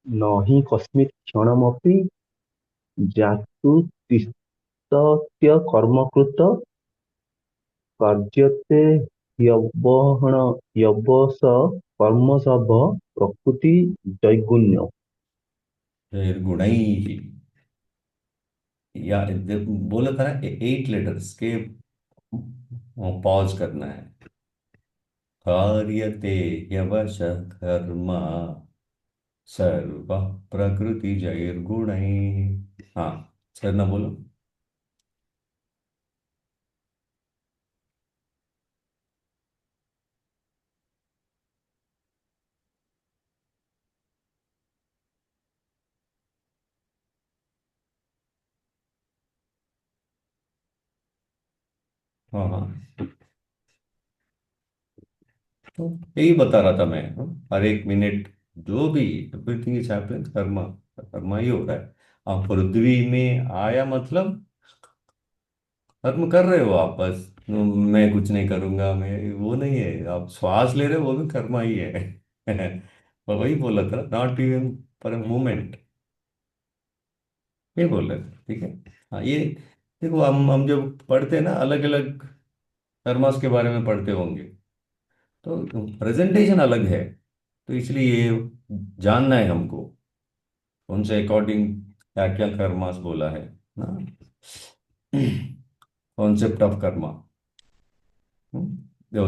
न हि कस्मित् क्षणमपि जातु तिष्ठत्य कर्मकृत କାର୍ଯ୍ୟତେ ह्यवहण ह्यवश कर्मसभ प्रकृति दैगुण्य। फिर गुणई, या बोला था ना 8 लेटर्स के, पॉज करना है। कार्यते ह्यवश कर्म सर्व प्रकृति जैर्गुणैः। हाँ, करना बोलो। हाँ हाँ, तो यही बता रहा था मैं, हर एक मिनट जो भी एवरीथिंग इज हैपनिंग कर्मा, कर्मा ही हो रहा है। आप पृथ्वी में आया मतलब कर्म कर रहे हो आप, बस मैं कुछ नहीं करूंगा, मैं वो नहीं है। आप श्वास ले रहे हो, वो भी कर्मा ही है। और वही बोला था, not even for a moment, ये बोल रहे थे, ठीक है। हाँ ये देखो, हम जब पढ़ते हैं ना, अलग अलग कर्मास के बारे में पढ़ते होंगे, तो प्रेजेंटेशन अलग है। तो इसलिए ये जानना है हमको, कौन से अकॉर्डिंग क्या क्या कर्मास बोला है ना। Concept of Karma.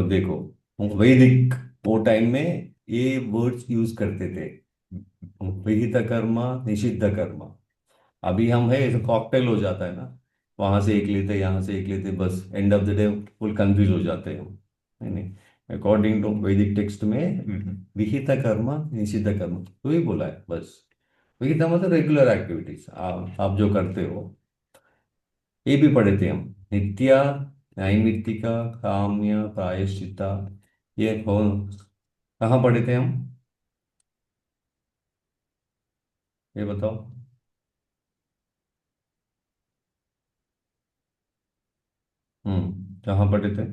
देखो, वैदिक वो टाइम में ये वर्ड्स यूज करते थे, विहित कर्मा निषिद्ध कर्मा। अभी हम है ऐसे कॉकटेल हो जाता है ना, वहां से एक लेते यहाँ से एक लेते, बस end of the day full confuse हो जाते हैं हम। नहीं नहीं, अकॉर्डिंग टू वैदिक टेक्स्ट में विहित कर्मा निषिद्ध कर्म तो ही बोला है बस। विहित मतलब रेगुलर एक्टिविटीज, आप जो करते हो। ये भी पढ़े थे हम, नित्या नैमित्तिका काम्य प्रायश्चिता, ये कौन, कहाँ पढ़े थे हम, ये बताओ। कहाँ पढ़े थे?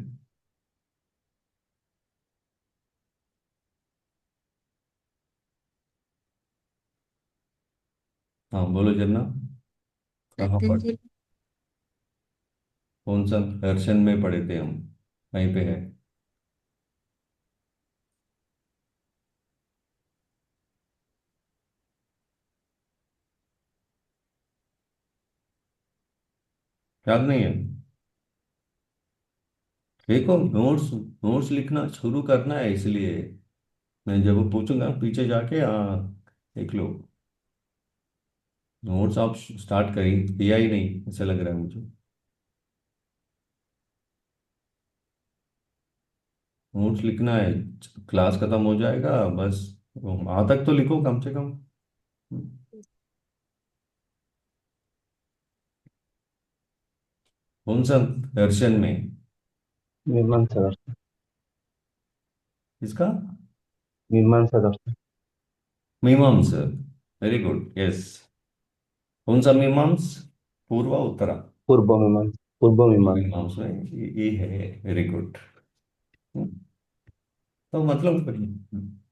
हाँ बोलो जन्ना, कहाँ पढ़े? पतंजलि। कौन सा दर्शन में पढ़े थे हम? वहीं पे है। याद नहीं है? देखो, नोट्स नोट्स लिखना शुरू करना है, इसलिए मैं जब पूछूंगा पीछे जाके, हाँ देख लो। नोट्स आप स्टार्ट करी किया ही नहीं, ऐसा लग रहा है मुझे। नोट्स लिखना है, क्लास खत्म हो जाएगा बस, वहां तक तो लिखो कम से कम। कौन सा दर्शन में? मीमांसा दर्शन। इसका मीमांसा दर्शन। मीमांस, वेरी गुड, यस। कौन सा मीमांस, पूर्वा उत्तरा? पूर्व मीमांसा। पूर्व मीमांसा। मीमांस में ये है, वेरी गुड। तो मतलब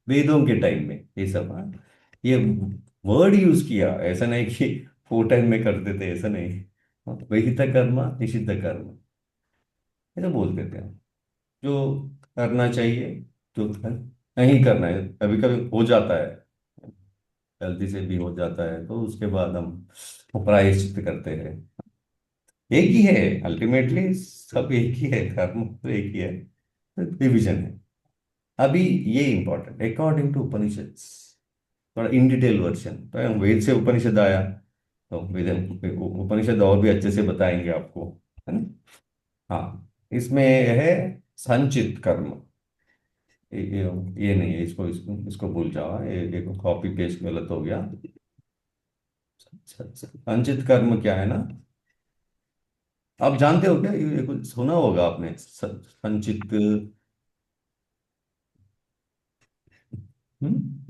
वेदों के टाइम में ये सब, हाँ, ये वर्ड यूज किया, ऐसा नहीं कि वो टाइम में करते थे, ऐसा नहीं। विहित कर्म निषिद्ध कर्म, ऐसा बोल देते हैं हम। जो करना चाहिए, जो नहीं करना है, कभी कभी हो जाता है, गलती से भी हो जाता है, तो उसके बाद हम प्रायश्चित करते हैं। एक ही है, अल्टीमेटली सब एक ही है, कर्म तो एक ही है, डिवीजन है। अभी ये इंपॉर्टेंट, अकॉर्डिंग टू उपनिषद, थोड़ा इन डिटेल वर्जन, तो वेद से उपनिषद आया, तो वेद उपनिषद और भी अच्छे से बताएंगे आपको, है ना। हाँ, इसमें है संचित कर्म। ये नहीं है, इसको भूल जाओ, ये कॉपी पेस्ट गलत हो गया। संचित कर्म क्या है ना, आप जानते हो क्या, ये कुछ सुना होगा आपने, संचित। हम्म?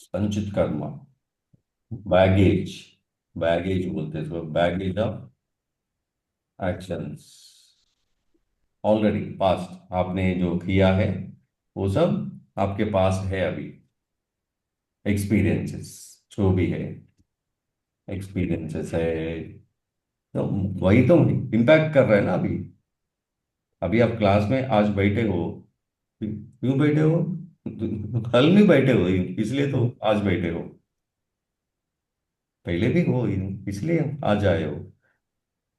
संचित कर्म, बैगेज, बैगेज बोलते हैं इसको, baggage of actions, already past आपने जो किया है वो सब आपके पास है अभी, एक्सपीरियंसेस जो भी है, एक्सपीरियंसेस है, तो वही तो इम्पैक्ट कर रहा है ना अभी। अभी आप क्लास में आज बैठे हो, क्यों बैठे हो, कल भी बैठे हो, इसलिए तो आज बैठे हो, पहले भी हो, इसलिए आज आए हो।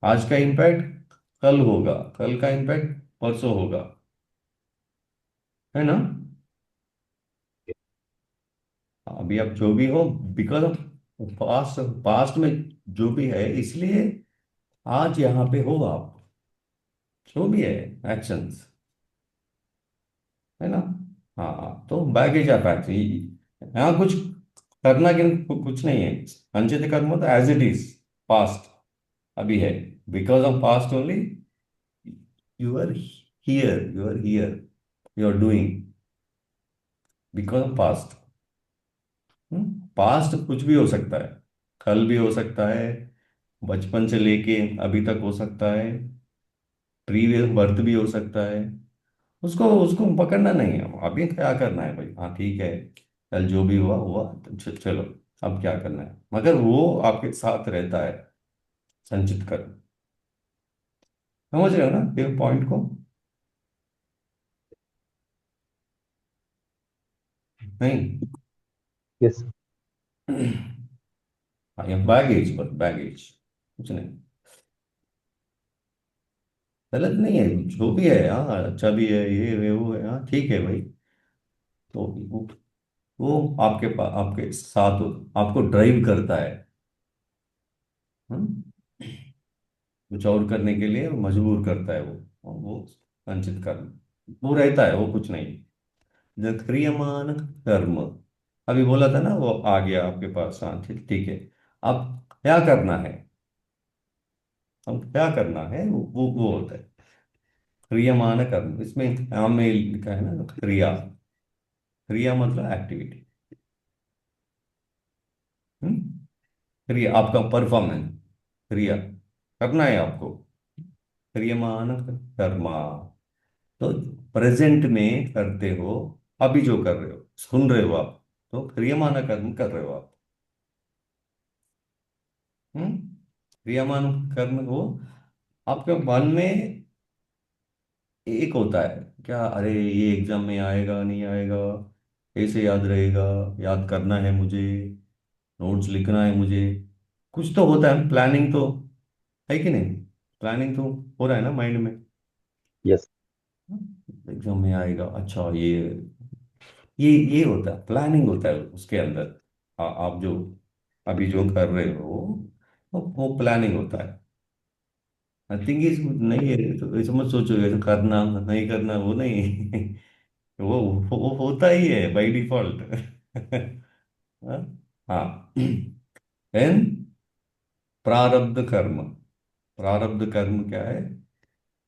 आज का इम्पैक्ट कल होगा, कल का इम्पैक्ट परसों होगा, है ना। अभी आप जो भी हो, बिकॉज ऑफ पास्ट, पास्ट में जो भी है, इसलिए आज यहाँ पे हो आप, जो भी है एक्शंस, है ना। हाँ, तो बैगेज ऑफ एक्शन, यहाँ कुछ करना कि कुछ नहीं है, संचित कर्म तो एज इट इज, पास्ट अभी है, because of past only you are here, you are doing, because of past. Past कुछ भी हो सकता है, कल भी हो सकता है, बचपन से लेके अभी तक हो सकता है, प्रीवियस बर्थ भी हो सकता है, उसको उसको पकड़ना नहीं है, अभी क्या करना है भाई, हाँ ठीक है, कल जो भी हुआ हुआ, तो चलो, अब क्या करना है, मगर वो आपके साथ रहता है, संचित कर, समझ रहे हो ना ये पॉइंट को, नहीं। यस। हाँ, ये बैगेज, बस बैगेज, कुछ नहीं, गलत नहीं है, जो भी है, हाँ अच्छा भी है, ये वो है, हाँ ठीक है भाई, तो वो आपके पास, आपके साथ आपको ड्राइव करता है, हम्म? कुछ और करने के लिए मजबूर करता है वो संचित कर्म, वो रहता है, वो कुछ नहीं, जो क्रियमान कर्म, अभी बोला था ना, वो आ गया आपके पास, हाँ ठीक ठीक है। अब क्या करना है, अब क्या करना है, वो होता है क्रियमान कर्म, इसमें नाम में लिखा है ना क्रिया, क्रिया मतलब एक्टिविटी, क्रिया आपका परफॉर्मेंस, क्रिया करना है आपको, क्रियमान कर्मा, तो प्रेजेंट में करते हो, अभी जो कर रहे हो, सुन रहे हो आप, तो क्रियमान कर्म कर रहे हो आप। हम्म क्रियमान कर्म वो आपके मन में एक होता है, क्या अरे ये एग्जाम में आएगा नहीं आएगा, कैसे याद रहेगा, याद करना है मुझे, नोट्स लिखना है मुझे, कुछ तो होता है, प्लानिंग तो है कि नहीं, प्लानिंग तो हो रहा है ना माइंड में, यस। एग्जाम में आएगा, अच्छा ये होता है, प्लानिंग होता है उसके अंदर, आप जो अभी जो कर रहे हो, वो प्लानिंग होता है, नथिंग इज नहीं है, तो ऐसा मत सोचो ऐसा करना नहीं करना, वो नहीं वो होता ही है बाय डिफॉल्ट। हाँ, देन प्रारब्ध कर्म, प्रारब्ध कर्म क्या है,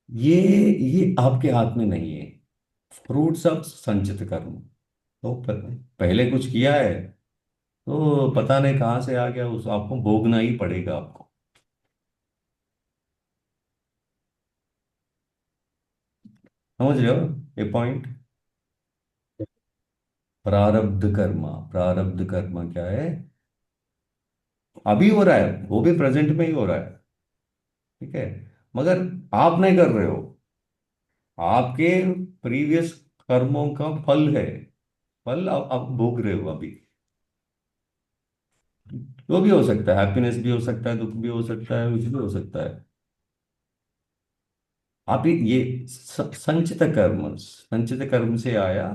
ये ये आपके हाथ में नहीं है, फ्रूट्स ऑफ संचित कर्म, तो पहले कुछ किया है, तो पता नहीं कहाँ से आ गया, उस आपको भोगना ही पड़ेगा आपको, समझ रहे हो ये पॉइंट। प्रारब्ध कर्मा, प्रारब्ध कर्मा क्या है, अभी हो रहा है, वो भी प्रेजेंट में ही हो रहा है, ठीक है, मगर आप नहीं कर रहे हो, आपके प्रीवियस कर्मों का फल है, फल आप भोग रहे हो अभी, वो भी हो सकता है, हैप्पीनेस भी हो सकता है, दुख भी हो सकता है, कुछ भी हो सकता है। आप ये संचित कर्म से आया।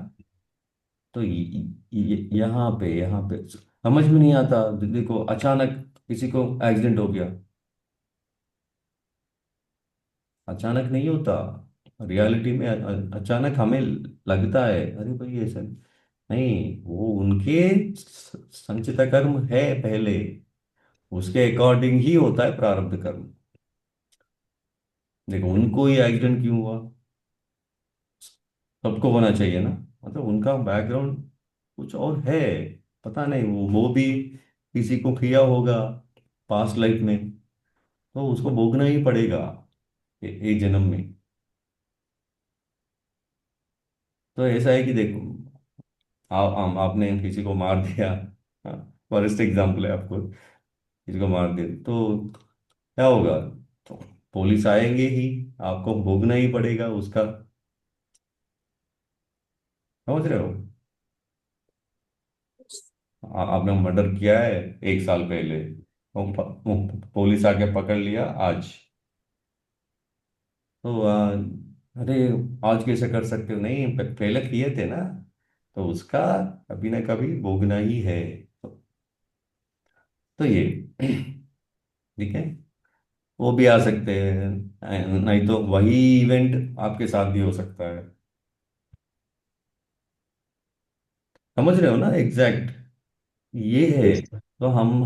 तो यहाँ पे समझ में नहीं आता। देखो अचानक किसी को एक्सीडेंट हो गया, अचानक नहीं होता। रियलिटी में अचानक हमें लगता है अरे भाई ऐसा नहीं, वो उनके संचित कर्म है पहले, उसके अकॉर्डिंग ही होता है प्रारब्ध कर्म। देखो उनको ही एक्सीडेंट क्यों हुआ, सबको होना चाहिए ना। मतलब उनका बैकग्राउंड कुछ और है, पता नहीं वो भी किसी को किया होगा पास्ट लाइफ में, तो उसको भोगना ही पड़ेगा एक जन्म में। तो ऐसा है कि देखो आपने किसी को मार दिया, फॉरेस्ट एग्जाम्पल है आपको, किसी को मार दिया तो क्या होगा, तो पुलिस आएंगे ही, आपको भोगना ही पड़ेगा उसका। समझ रहे हो। आपने मर्डर किया है 1 साल पहले, पुलिस आके पकड़ लिया आज, तो अरे आज कैसे कर सकते हो, नहीं पहले किए थे ना, तो उसका कभी ना कभी भोगना ही है। तो ये ठीक है, वो भी आ सकते हैं, नहीं तो वही इवेंट आपके साथ भी हो सकता है। समझ रहे हो ना एग्जैक्ट, ये है। Yes sir. तो हम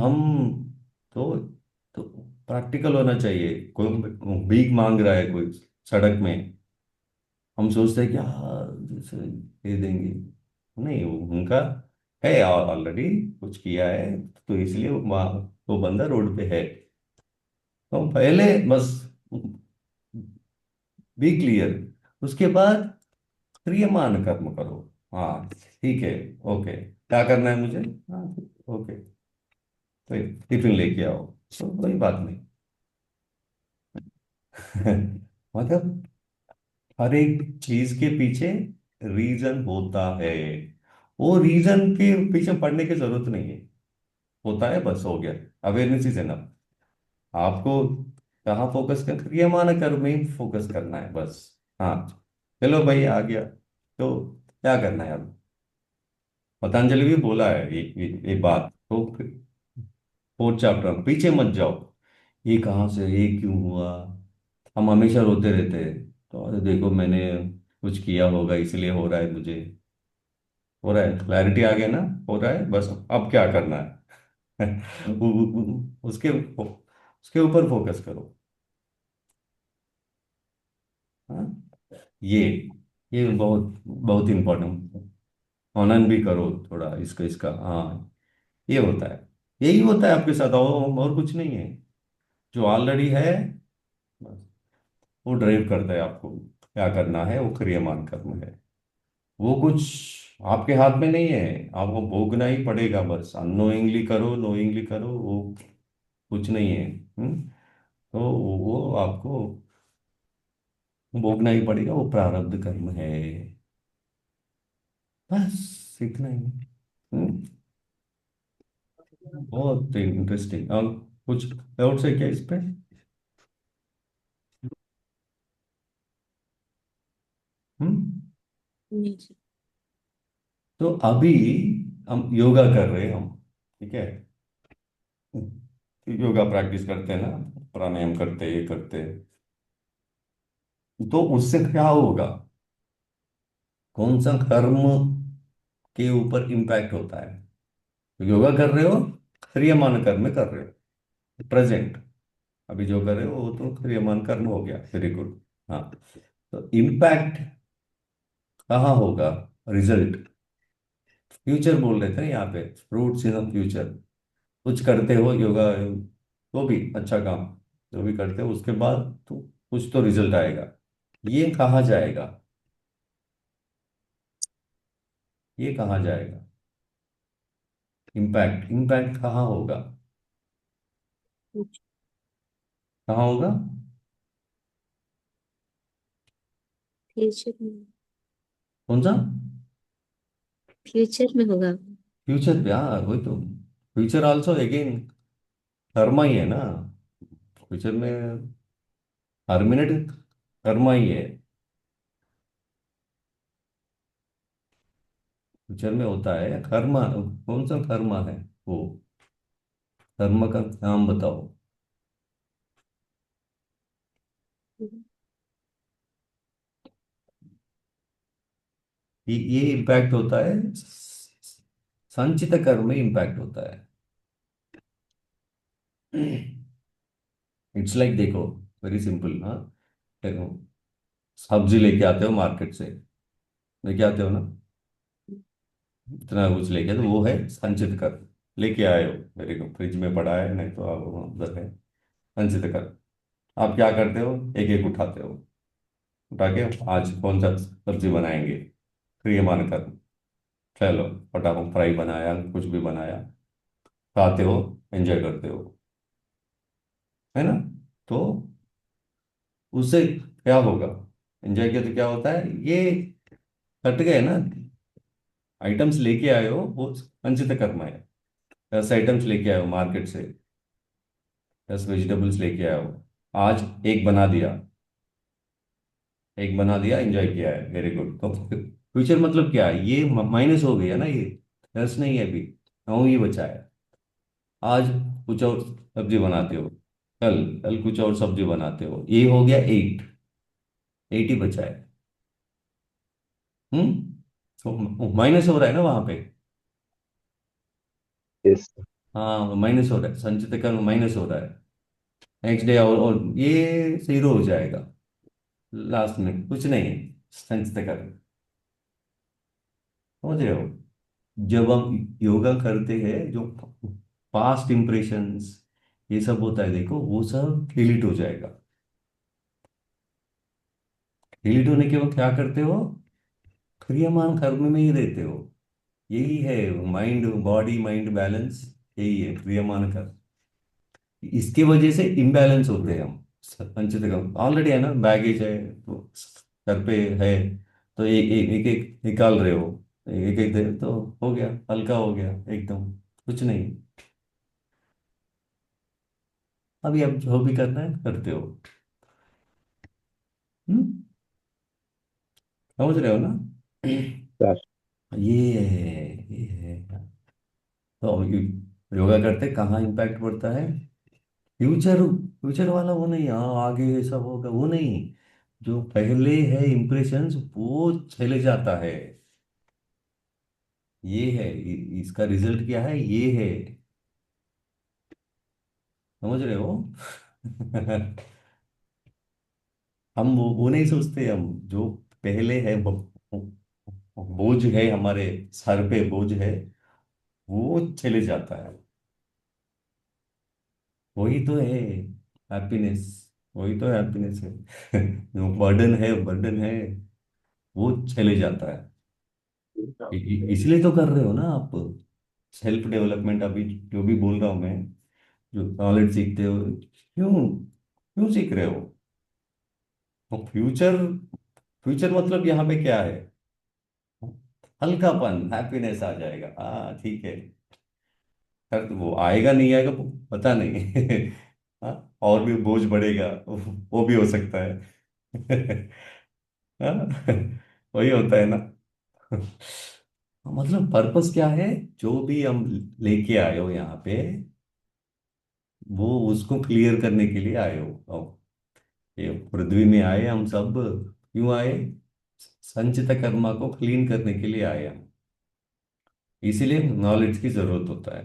तो तो प्रैक्टिकल होना चाहिए। कोई भीख मांग रहा है कोई सड़क में, हम सोचते हैं कि हाँ जैसे दे देंगे, नहीं उनका है ऑलरेडी, कुछ किया है, तो इसलिए वो बंदा रोड पे है। तो पहले बस बी क्लियर, उसके बाद क्रियमान कर्म करो। हाँ ठीक है, ओके, क्या करना है मुझे, हाँ ओके, तो टिफिन लेके आओ, तो कोई बात नहीं। मतलब हर एक चीज के पीछे रीजन होता है, वो रीजन के पीछे पढ़ने की जरूरत नहीं है, होता है बस हो गया। Awareness is enough. आपको कहाँ फोकस कर, क्रियमान कर्म में ही फोकस करना है बस। हाँ चलो भाई आ गया, तो क्या करना है अब। पतंजलि भी बोला है एक बात तो, 4th चैप्टर पीछे मत जाओ, ये कहाँ से, ये क्यों हुआ। हम हमेशा रोते रहते हैं, तो अरे देखो मैंने कुछ किया होगा इसलिए हो रहा है मुझे, हो रहा है, क्लैरिटी आ गया ना, हो रहा है बस, अब क्या करना है। उसके उसके ऊपर फोकस करो। हाँ ये ये बहुत बहुत इम्पोर्टेंट, ऑनन भी करो थोड़ा इसका इसका, हाँ ये होता है, यही होता है आपके साथ, और कुछ नहीं है। जो ऑलरेडी है बस, वो ड्राइव करता है आपको क्या करना है, वो क्रियमान कर्म है। वो कुछ आपके हाथ में नहीं है, आपको भोगना ही पड़ेगा बस, अननोइंगली करो नोइंगली करो, वो कुछ नहीं है। तो वो आपको भोगना ही पड़ेगा, वो प्रारब्ध कर्म है, बस सीखना ही। हम्म, बहुत इंटरेस्टिंग। और कुछ डाउट्स है क्या इस पे। हम्म। नहीं सर। तो अभी हम योगा कर रहे हैं हम, ठीक है, योगा प्रैक्टिस करते हैं ना, प्राणायाम करते हैं, ये करते हैं, तो उससे क्या होगा, कौन सा कर्म के ऊपर इम्पैक्ट होता है। तो योगा कर रहे हो, क्रियमान कर्म कर रहे हो, प्रेजेंट, अभी जो कर रहे हो वो तो क्रियमान कर्म हो गया, वेरी गुड। हाँ, तो इम्पैक्ट कहाँ होगा, रिजल्ट, फ्यूचर बोल रहे थे ना यहाँ पे, फ्रूट्स इन फ्यूचर। कुछ करते हो योगा, तो भी अच्छा काम, जो भी करते हो उसके बाद तो कुछ तो रिजल्ट आएगा, ये कहाँ जाएगा, ये कहाँ जाएगा, इम्पैक्ट इम्पैक्ट कहाँ होगा, कहाँ होगा। फ्यूचर में। कौन सा, फ्यूचर में होगा। फ्यूचर पे, हाँ वही तो, फ्यूचर आल्सो अगेन कर्मा ही है ना, फ्यूचर में हर मिनट कर्मा ही है। फ्यूचर में होता है कर्मा। कौन सा कर्मा है वो? कर्म का नाम बताओ। ये इम्पैक्ट होता है, संचित कर्म में इम्पैक्ट होता है। इट्स लाइक देखो, वेरी सिंपल। हाँ, देखो, सब्जी लेके आते हो मार्केट से, लेके आते हो ना, इतना कुछ लेके तो वो है संचित कर, लेके आए हो, मेरे को फ्रिज में पड़ा है, नहीं तो आप उधर है, संचित कर। आप क्या करते हो, एक एक उठाते हो, उठा के आज कौन सा सब्जी बनाएंगे, फिर ये मान कर चलो फटाफट फ्राई बनाया, कुछ भी बनाया, खाते हो, एंजॉय करते हो, है ना। तो उससे क्या होगा, एंजॉय किया तो क्या होता है, ये कट गए ना, आइटम्स लेके आए हो वो संचित कर्म है। 10 आइटम्स लेके आए हो मार्केट से, 10 वेजिटेबल्स लेके आए हो, आज एक बना दिया, एक बना दिया, एंजॉय किया है, वेरी गुड। तो फ्यूचर मतलब क्या है, ये माइनस हो गया ना, ये 10 नहीं है अभी, 9 ही बचा है। आज कुछ और सब्जी बनाते हो, कल कल कुछ और सब्जी बनाते हो, ये हो गया 8, 8 ही बचा है। तो माइनस हो रहा है ना वहां पे। यस। हाँ, माइनस हो रहा है, संचित कर्म माइनस हो रहा है। नेक्स्ट डे और ये जीरो हो जाएगा, लास्ट में कुछ नहीं है, संचित कर्म। समझ रहे हो, जब हम योगा करते हैं, जो पास्ट इंप्रेशंस ये सब होता है, देखो वो सब डिलीट हो जाएगा। डिलीट होने के बाद क्या करते हो, क्रियामान कर्म में ही रहते हो। यही है माइंड बॉडी माइंड बैलेंस, यही है क्रियामान कर्म। इसकी वजह से इम्बैलेंस होते हैं हम। संचित कर्म ऑलरेडी है ना, बैगेज है तो घर पे है, तो एक निकाल रहे हो, एक एक दे तो हो गया, हल्का हो गया एकदम, कुछ नहीं। अभी अब जो भी करना है करते हो। हम्म, समझ रहे हो ना। यस। ये तो योगा करते कहाँ इम्पैक्ट पड़ता है, फ्यूचर, फ्यूचर वाला वो नहीं, हाँ आगे ये सब होगा वो नहीं, जो पहले है इम्प्रेशंस वो चले जाता है। ये है, इसका रिजल्ट क्या है, ये है। समझ रहे हो। हम वो नहीं सोचते, हम जो पहले है बोझ है हमारे सर पे, बोझ है वो चले जाता है। वही तो है हैप्पीनेस, वही तो हैप्पीनेस है। जो बर्डन है वो चले जाता है। इसलिए तो कर रहे हो ना आप, सेल्फ डेवलपमेंट अभी जो भी बोल रहा हूँ मैं, जो नॉलेज सीखते हो, क्यों क्यों सीख रहे हो। तो फ्यूचर, फ्यूचर मतलब यहाँ पे क्या है, हल्कापन, हैप्पीनेस आ जाएगा, हाँ ठीक है। खैर तो वो आएगा नहीं आएगा वो पता नहीं। हाँ, और भी बोझ बढ़ेगा, वो भी हो सकता है। हाँ, वही होता है ना। मतलब पर्पस क्या है, जो भी हम लेके आए हो यहाँ पे, वो उसको क्लियर करने के लिए आए हो। अब ये पृथ्वी में आए हम सब, क्यों आए, संचित कर्मा को क्लीन करने के लिए आए हम। इसीलिए नॉलेज की जरूरत होता है।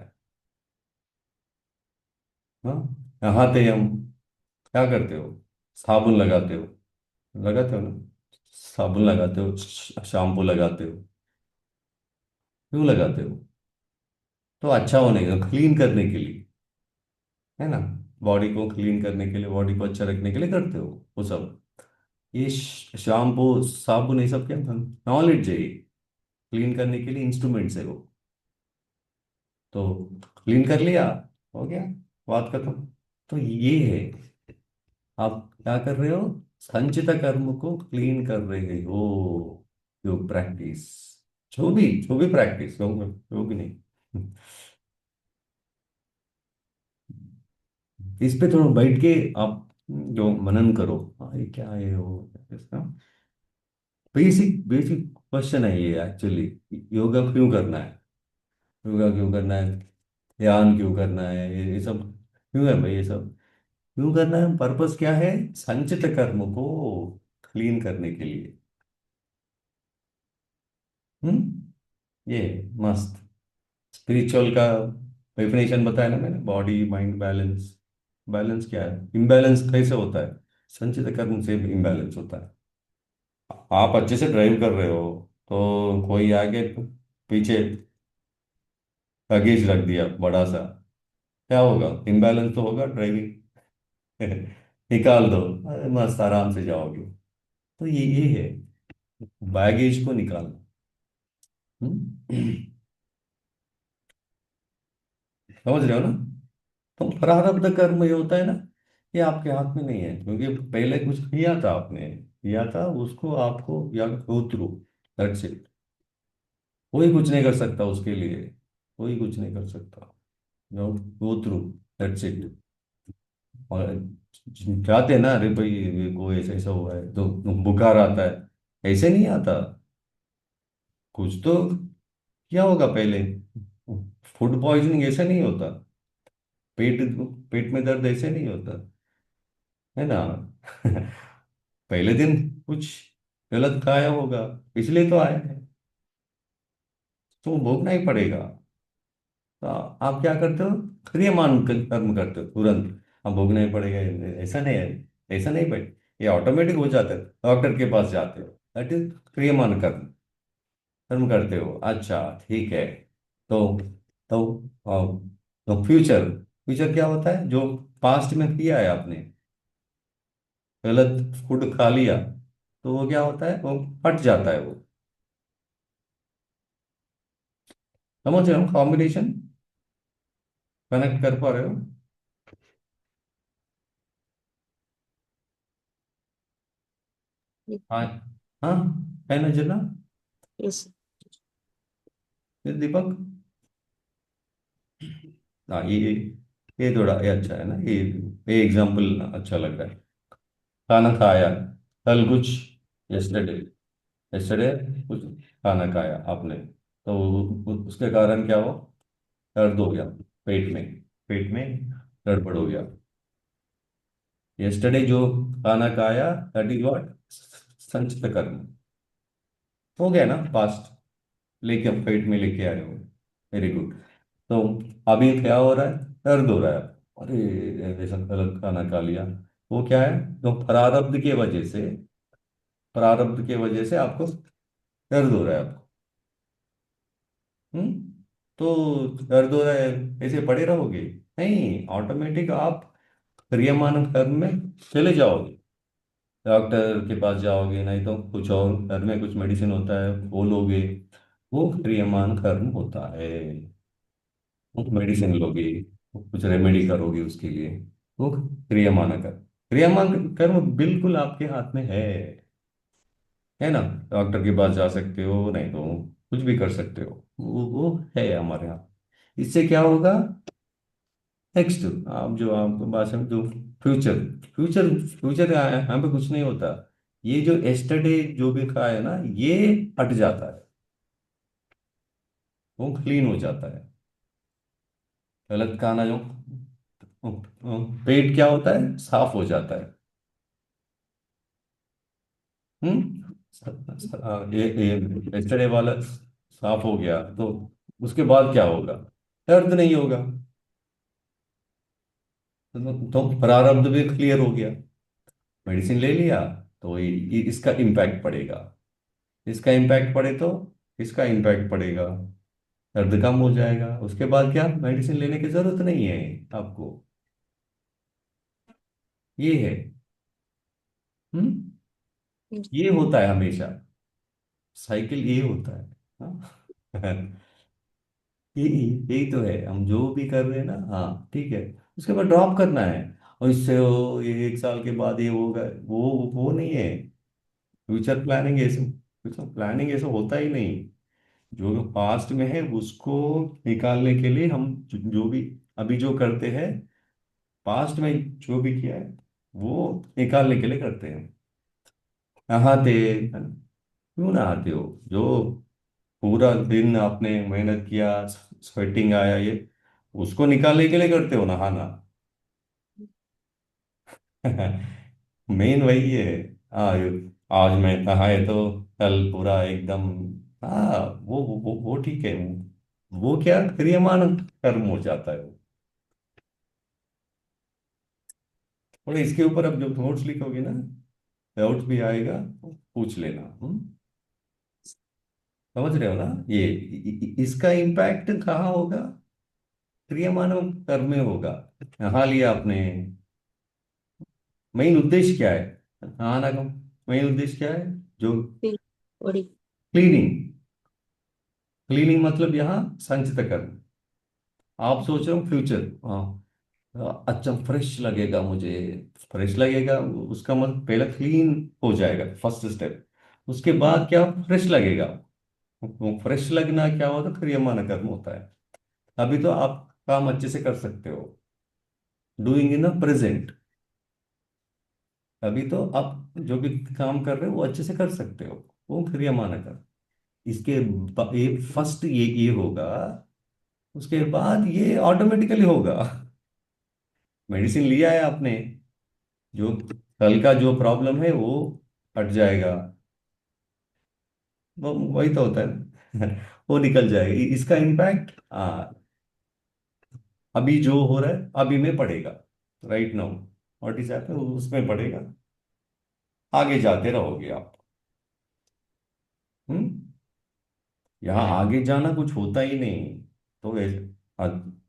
हाँ, नहाते हम, क्या करते हो, साबुन लगाते हो, लगाते हो ना, साबुन लगाते हो, शैम्पू लगाते हो, क्यों लगाते हो, तो अच्छा होने का, क्लीन करने के लिए, है ना, बॉडी को क्लीन करने के लिए, बॉडी को अच्छा रखने के लिए करते हो वो सब। ये शैम्पू साबुन ये सब क्या, नॉलेज है, क्लीन करने के लिए इंस्ट्रूमेंट्स है वो। तो क्लीन कर लिया, हो गया, बात खत्म। तो ये है, आप क्या कर रहे हो, संचित कर्म को क्लीन कर रहे हो, योग प्रैक्टिस, जो भी प्रैक्टिस, जो भी नहीं। इस पे थोड़ा बैठ के आप जो मनन करो, हाँ ये क्या है वो इसका बेसिक बेसिक क्वेश्चन है ये एक्चुअली। योगा क्यों करना है, योगा क्यों करना है, ध्यान क्यों करना है, ये सब क्यों है भाई, ये सब क्यों करना है, पर्पस क्या है, संचित कर्म को क्लीन करने के लिए। ये मस्त स्पिरिचुअल का डेफिनेशन बताया ना मैंने, बॉडी माइंड बैलेंस। बैलेंस क्या है, इम्बैलेंस कैसे होता है, संचित कर्म से इम्बैलेंस होता है। आप अच्छे से ड्राइव कर रहे हो, तो कोई आगे पीछे लगेज रख दिया बड़ा सा, क्या होगा, इम्बैलेंस तो होगा ड्राइविंग। निकाल दो, अरे मस्त आराम से जाओगे। तो ये है बैगेज को निकालना। हम्म? समझ रहे हो ना। तो प्रारब्ध कर्म ये होता है ना, ये आपके हाथ में नहीं है, क्योंकि पहले कुछ किया था आपने, किया था उसको आपको या गो थ्रू, दैट्स इट। कोई कुछ नहीं कर सकता उसके लिए, कोई कुछ नहीं कर सकता, गो थ्रू, दैट्स इट। और जाते हैं ना, अरे भाई ये को ऐसा ऐसा हुआ है तो बुखार आता है, ऐसे नहीं आता, कुछ तो क्या होगा पहले। फूड पॉइजनिंग ऐसे नहीं होता, पेट पेट में दर्द ऐसे नहीं होता, है ना। पहले दिन कुछ गलत खाया होगा, इसलिए तो आया है, तो भोगना ही पड़ेगा। तो आप क्या करते हो, क्रियमान कर्म करते हो तुरंत, अब भोगना ही पड़ेगा, ऐसा नहीं है, ऐसा नहीं भाई, ये ऑटोमेटिक हो जाता है, डॉक्टर के पास जाते हो, दैट इज क्रियमान कर्म, कर्म करते हो, अच्छा ठीक है। तो तो फ्यूचर, फ्यूचर क्या होता है, जो पास्ट में किया है आपने, गलत फूड खा लिया, तो वो क्या होता है, वो हट जाता है वो। समझ रहे हो कॉम्बिनेशन, कनेक्ट कर पा रहे हो। हाँ, हाँ है ना जना, यस। फिर दीपक। हाँ ये थोड़ा ये अच्छा है ना, ये एग्जाम्पल अच्छा लग रहा है। खाना खाया कल कुछ, यस्टरडे, यस्टरडे कुछ खाना खाया आपने, तो उसके कारण क्या हो, दर्द हो गया पेट में, पेट में गड़बड़ हो गया। यस्टरडे जो खाना खाया, दैट इज व्हाट, संचित कर्म, हो गया ना पास्ट, लेके अब पेट में लेके आए हो, वेरी गुड। तो अभी क्या हो रहा है, दर्द हो रहा है, अरे ऐसा गलत खाना खा लिया, वो क्या है, तो प्रारब्ध के वजह से, प्रारब्ध के वजह से आपको दर्द हो रहा है आपको। हम्म। तो दर्द हो रहा है, ऐसे पड़े रहोगे, नहीं, ऑटोमेटिक आप क्रियमान कर्म में चले जाओगे, डॉक्टर के पास जाओगे, नहीं तो कुछ और घर में कुछ मेडिसिन होता है वो लोगे, वो क्रियमान कर्म होता है। वो मेडिसिन लोगे, वो कुछ रेमेडी करोगे उसके लिए, वो क्रियमान कर्म, क्रियमान कर्म बिल्कुल आपके हाथ में है ना। डॉक्टर के पास जा सकते हो, नहीं तो कुछ भी कर सकते हो, वो है हमारे यहाँ। इससे क्या होगा, नेक्स्ट, आप जो आपके पास है जो फ्यूचर, फ्यूचर फ्यूचर यहाँ पे कुछ नहीं होता, ये जो एस्टरडे जो भी कहा है ना, ये हट जाता है, वो क्लीन हो जाता है। गलत खाना जो पेट क्या होता है, साफ हो जाता है। ये एस्टरडे वाला साफ हो गया, तो उसके बाद क्या होगा, दर्द नहीं होगा, तो प्रारब्ध भी क्लियर हो गया, मेडिसिन ले लिया, तो इसका इम्पैक्ट पड़ेगा, इसका इम्पैक्ट पड़े तो इसका इम्पैक्ट पड़ेगा, दर्द कम हो जाएगा, उसके बाद क्या मेडिसिन लेने की जरूरत नहीं है आपको। ये है। हम्म। ये होता है हमेशा, साइकिल ये होता है। हाँ? यही तो है, हम जो भी कर रहे हैं ना, हाँ ठीक है, उसके बाद ड्रॉप करना है, और इससे ये 1 साल के बाद ये होगा, वो नहीं है। फ्यूचर प्लानिंग ऐसे, फ्यूचर प्लानिंग ऐसा होता ही नहीं, जो पास्ट में है उसको निकालने के लिए हम जो भी अभी जो करते हैं, पास्ट में जो भी किया है वो निकालने के लिए करते हैं। नहाते है ना? क्यों नहाते हो? जो पूरा दिन आपने मेहनत किया, स्वेटिंग आया, ये उसको निकालने के लिए करते हो नहाना। मेन वही है। हाँ, आज मैं नहाए तो कल पूरा एकदम। हाँ, वो ठीक है। वो क्या क्रियमान कर्म हो जाता है। और इसके ऊपर अब जब नोट्स लिखोगे ना, डाउट भी आएगा तो पूछ लेना। समझ रहे हो ना? ये इसका इम्पैक्ट कहाँ होगा? क्रियमानव कर्म में होगा। नहा लिया आपने, मेन उद्देश्य क्या है नहाना का? मेन उद्देश्य क्या है? जो फिर थोड़ी। क्लीनिंग। क्लीनिंग मतलब यहाँ संचित कर्म। आप सोच रहे हो फ्यूचर, हाँ, अच्छा फ्रेश लगेगा मुझे। फ्रेश लगेगा उसका मतलब पहले क्लीन हो जाएगा, फर्स्ट स्टेप। उसके बाद क्या फ्रेश लगेगा? वो फ्रेश लगना क्या होता है? क्रियमान कर्म होता है। अभी तो आप काम अच्छे से कर सकते हो, डूइंग इन द प्रेजेंट। अभी तो आप जो भी काम कर रहे हो वो अच्छे से कर सकते हो, वो क्रियमान कर्म। इसके ये फर्स्ट ये होगा, उसके बाद ये ऑटोमेटिकली होगा। मेडिसिन लिया है आपने, जो कल का जो प्रॉब्लम है वो हट जाएगा। वो वही तो होता है। वो निकल जाएगा। इसका इम्पैक्ट अभी जो हो रहा है अभी में पड़ेगा। Right now what is happening उसमें पड़ेगा। आगे जाते रहोगे आप। हम्म। यहाँ आगे जाना कुछ होता ही नहीं। तो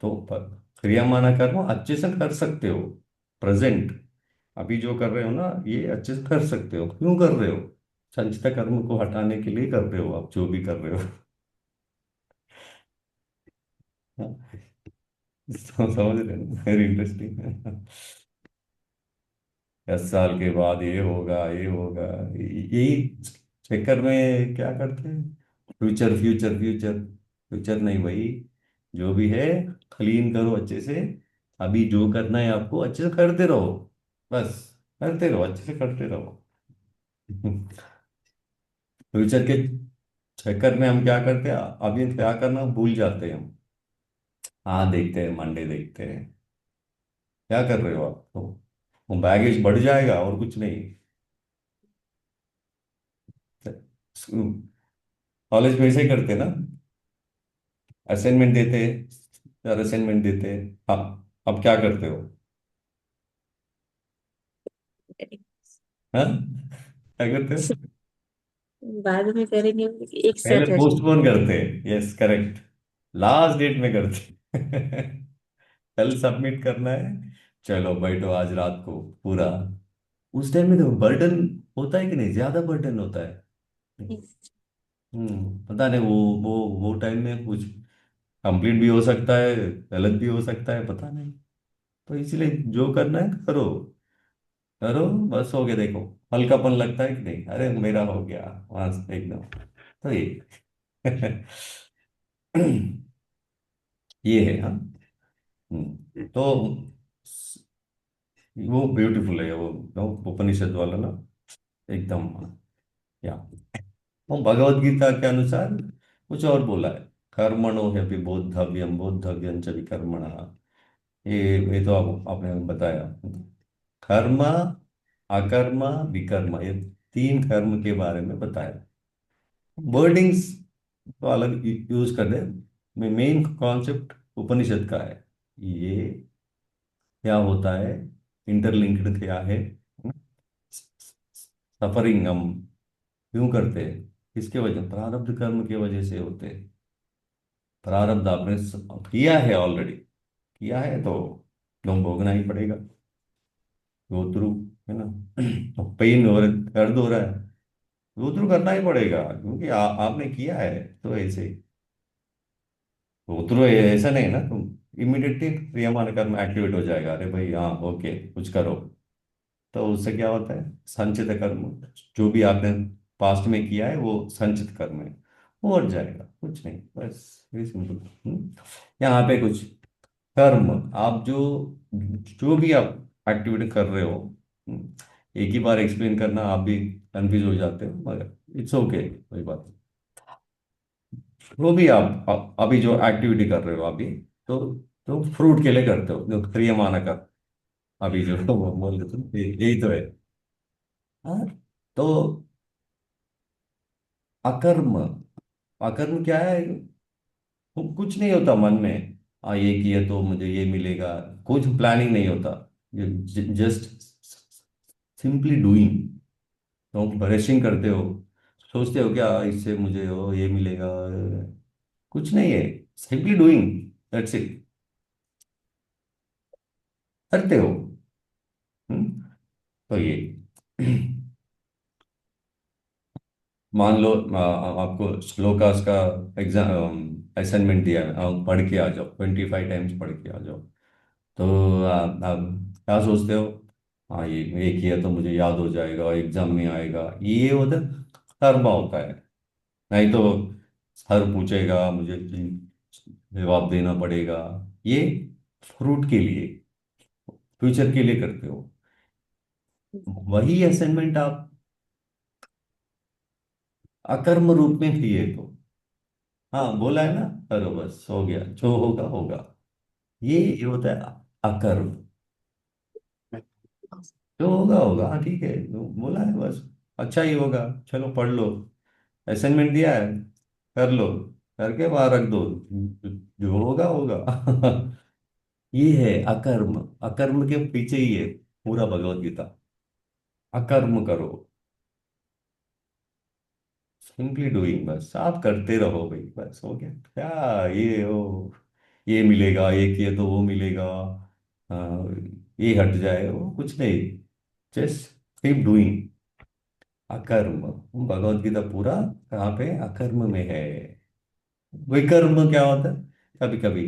तो क्रियामाना कर्म अच्छे से कर सकते हो। प्रेजेंट अभी जो कर रहे हो ना ये अच्छे से कर सकते हो। क्यों कर रहे हो? संचिता कर्म को हटाने के लिए कर रहे हो आप जो भी कर रहे हो। समझ रहे हो? Very interesting. 10 साल के बाद ये होगा ये होगा, यही चक्कर में क्या करते हैं? Future future future. फ्यूचर नहीं भाई, जो भी है क्लीन करो अच्छे से। अभी जो करना है आपको अच्छे से करते रहो। बस करते रहो, अच्छे से करते रहो। फ्यूचर के चक्कर में हम क्या करते हैं, अभी क्या करना भूल जाते हैं हम। हाँ देखते हैं, मंडे देखते हैं। क्या कर रहे हो आप? तो वो बैगेज बढ़ जाएगा और कुछ नहीं। कॉलेज में ऐसे ही करते हैं ना, असाइनमेंट देते हैं और असाइनमेंट देते हैं। अब क्या करते हो? हाँ, क्या करते हो? बाद में करेंगे, एक पहले साथ आ जाए। पोस्टपोन करते हैं, यस करेक्ट। लास्ट डेट में करते हैं। कल सबमिट करना है, चलो बैठो आज रात को पूरा। उस टाइम में तो बर्डन होता है कि नहीं? ज्यादा बर्डन होता है। पता नहीं वो टाइम में कुछ कंप्लीट भी हो सकता है, गलत भी हो सकता है, पता नहीं। तो इसलिए जो करना है करो। करो, बस हो गया। देखो हल्कापन लगता है कि नहीं? अरे मेरा हो गया बस एकदम। तो ये ये है। हाँ। तो वो ब्यूटीफुल है वो उपनिषद वाला ना, एकदम। या वो भगवत गीता के अनुसार कुछ और बोला है। कर्मणो ह्यपि बोद्धव्यम बोद्धव्यम च विकर्मणः। ये तो आपने बताया। कर्म, अकर्म, विकर्म, ये 3 कर्म के बारे में बताया। वर्डिंग्स तो अलग यूज कर दे, मेन कॉन्सेप्ट उपनिषद का है। ये क्या होता है, इंटरलिंक्ड क्या है, सफरिंग हम क्यों करते हैं, किसके वजह? प्रारब्ध कर्म के वजह से होते हैं। प्रारब्ध आपने किया है, ऑलरेडी किया है तो तुम भोगना ही पड़ेगा। गो थ्रू, है ना? पेन हो रहा है, दर्द हो रहा है, गो थ्रू करना ही पड़ेगा क्योंकि आपने किया है। तो ऐसे गो थ्रू ऐसा नहीं ना तुम इमिडिएटली क्रियामान कर्म एक्टिवेट हो जाएगा। अरे भाई हाँ ओके कुछ करो। तो उससे क्या होता है? संचित कर्म, जो भी आपने पास्ट में किया है वो संचित कर्म है, वो हट जाएगा। कुछ नहीं, बस वेरी सिंपल। यहाँ पे कुछ कर्म, आप जो जो भी आप एक्टिविटी कर रहे हो, एक ही बार एक्सप्लेन करना आप भी कंफ्यूज हो जाते हो, मगर इट्स ओके, कोई बात नहीं। वो भी आप अभी जो एक्टिविटी कर रहे हो अभी, तो फ्रूट के लिए करते हो, जो क्रियमाना का अभी जो वो बोल रहे थे, यही तो है। हाँ, तो अकर्म, अकर्म क्या है? वो कुछ नहीं होता मन में, ये किया तो मुझे ये मिलेगा, कुछ प्लानिंग नहीं होता, जस्ट सिंपली डूइंग। तो ब्रशिंग करते हो, सोचते हो क्या इससे मुझे वो ये मिलेगा, कुछ नहीं है, सिंपली डूइंग, दैट्स इट, करते हो। तो ये मान लो आपको श्लोकास का एग्जाम असाइनमेंट दिया है, पढ़ के आ जाओ, 25 टाइम्स पढ़ के आ जाओ। तो आप क्या सोचते हो? हाँ, ये किया तो मुझे याद हो जाएगा, एग्जाम में आएगा, ये होता है, कर्मा होता है। नहीं तो सर पूछेगा, मुझे जवाब देना पड़ेगा, ये फ्रूट के लिए, फ्यूचर के लिए करते हो। वही असाइनमेंट आप अकर्म रूप में लिए तो, हाँ बोला है ना, करो बस हो गया, जो होगा होगा, ये होता है अकर्म। जो होगा होगा, हाँ ठीक है, जो बोला है बस, अच्छा ही होगा, चलो पढ़ लो, असाइनमेंट दिया है, कर लो, करके बाहर रख दो, जो होगा होगा। ये है अकर्म। अकर्म के पीछे ही है पूरा भगवत गीता, अकर्म करो, सिंपली डूइंग, बस आप करते रहो भाई, बस हो गया, क्या ये हो, ये मिलेगा, ये किए तो वो मिलेगा, ये हट जाए, वो कुछ नहीं, जस्ट कीप डूइंग, अकर्म। भगवत गीता पूरा कहाँ पे? अकर्म में है। विकर्म क्या होता है? कभी कभी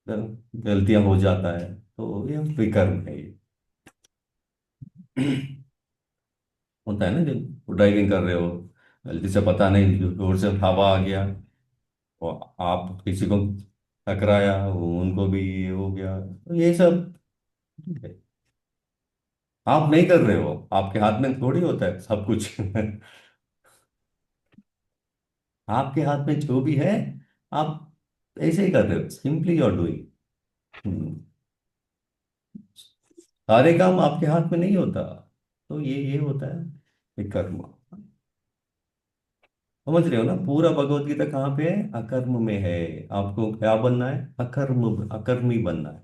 गलतियां हो जाता है, तो ये विकर्म है ये। होता है ना, जब ड्राइविंग कर रहे हो, गलती से पता नहीं जोर से हवा आ गया, और आप किसी को टकराया, उनको भी ये हो गया, तो ये सब आप नहीं कर रहे हो, आपके हाथ में थोड़ी होता है सब कुछ। आपके हाथ में जो भी है, आप ऐसे ही कर रहे हो, सिंपली यू आर डूइंग। सारे काम आपके हाथ में नहीं होता, तो ये होता है विकर्म। समझ रहे हो ना, पूरा भगवत गीता कहाँ पे है? अकर्म में है। आपको क्या बनना है? अकर्म, अकर्मी बनना है।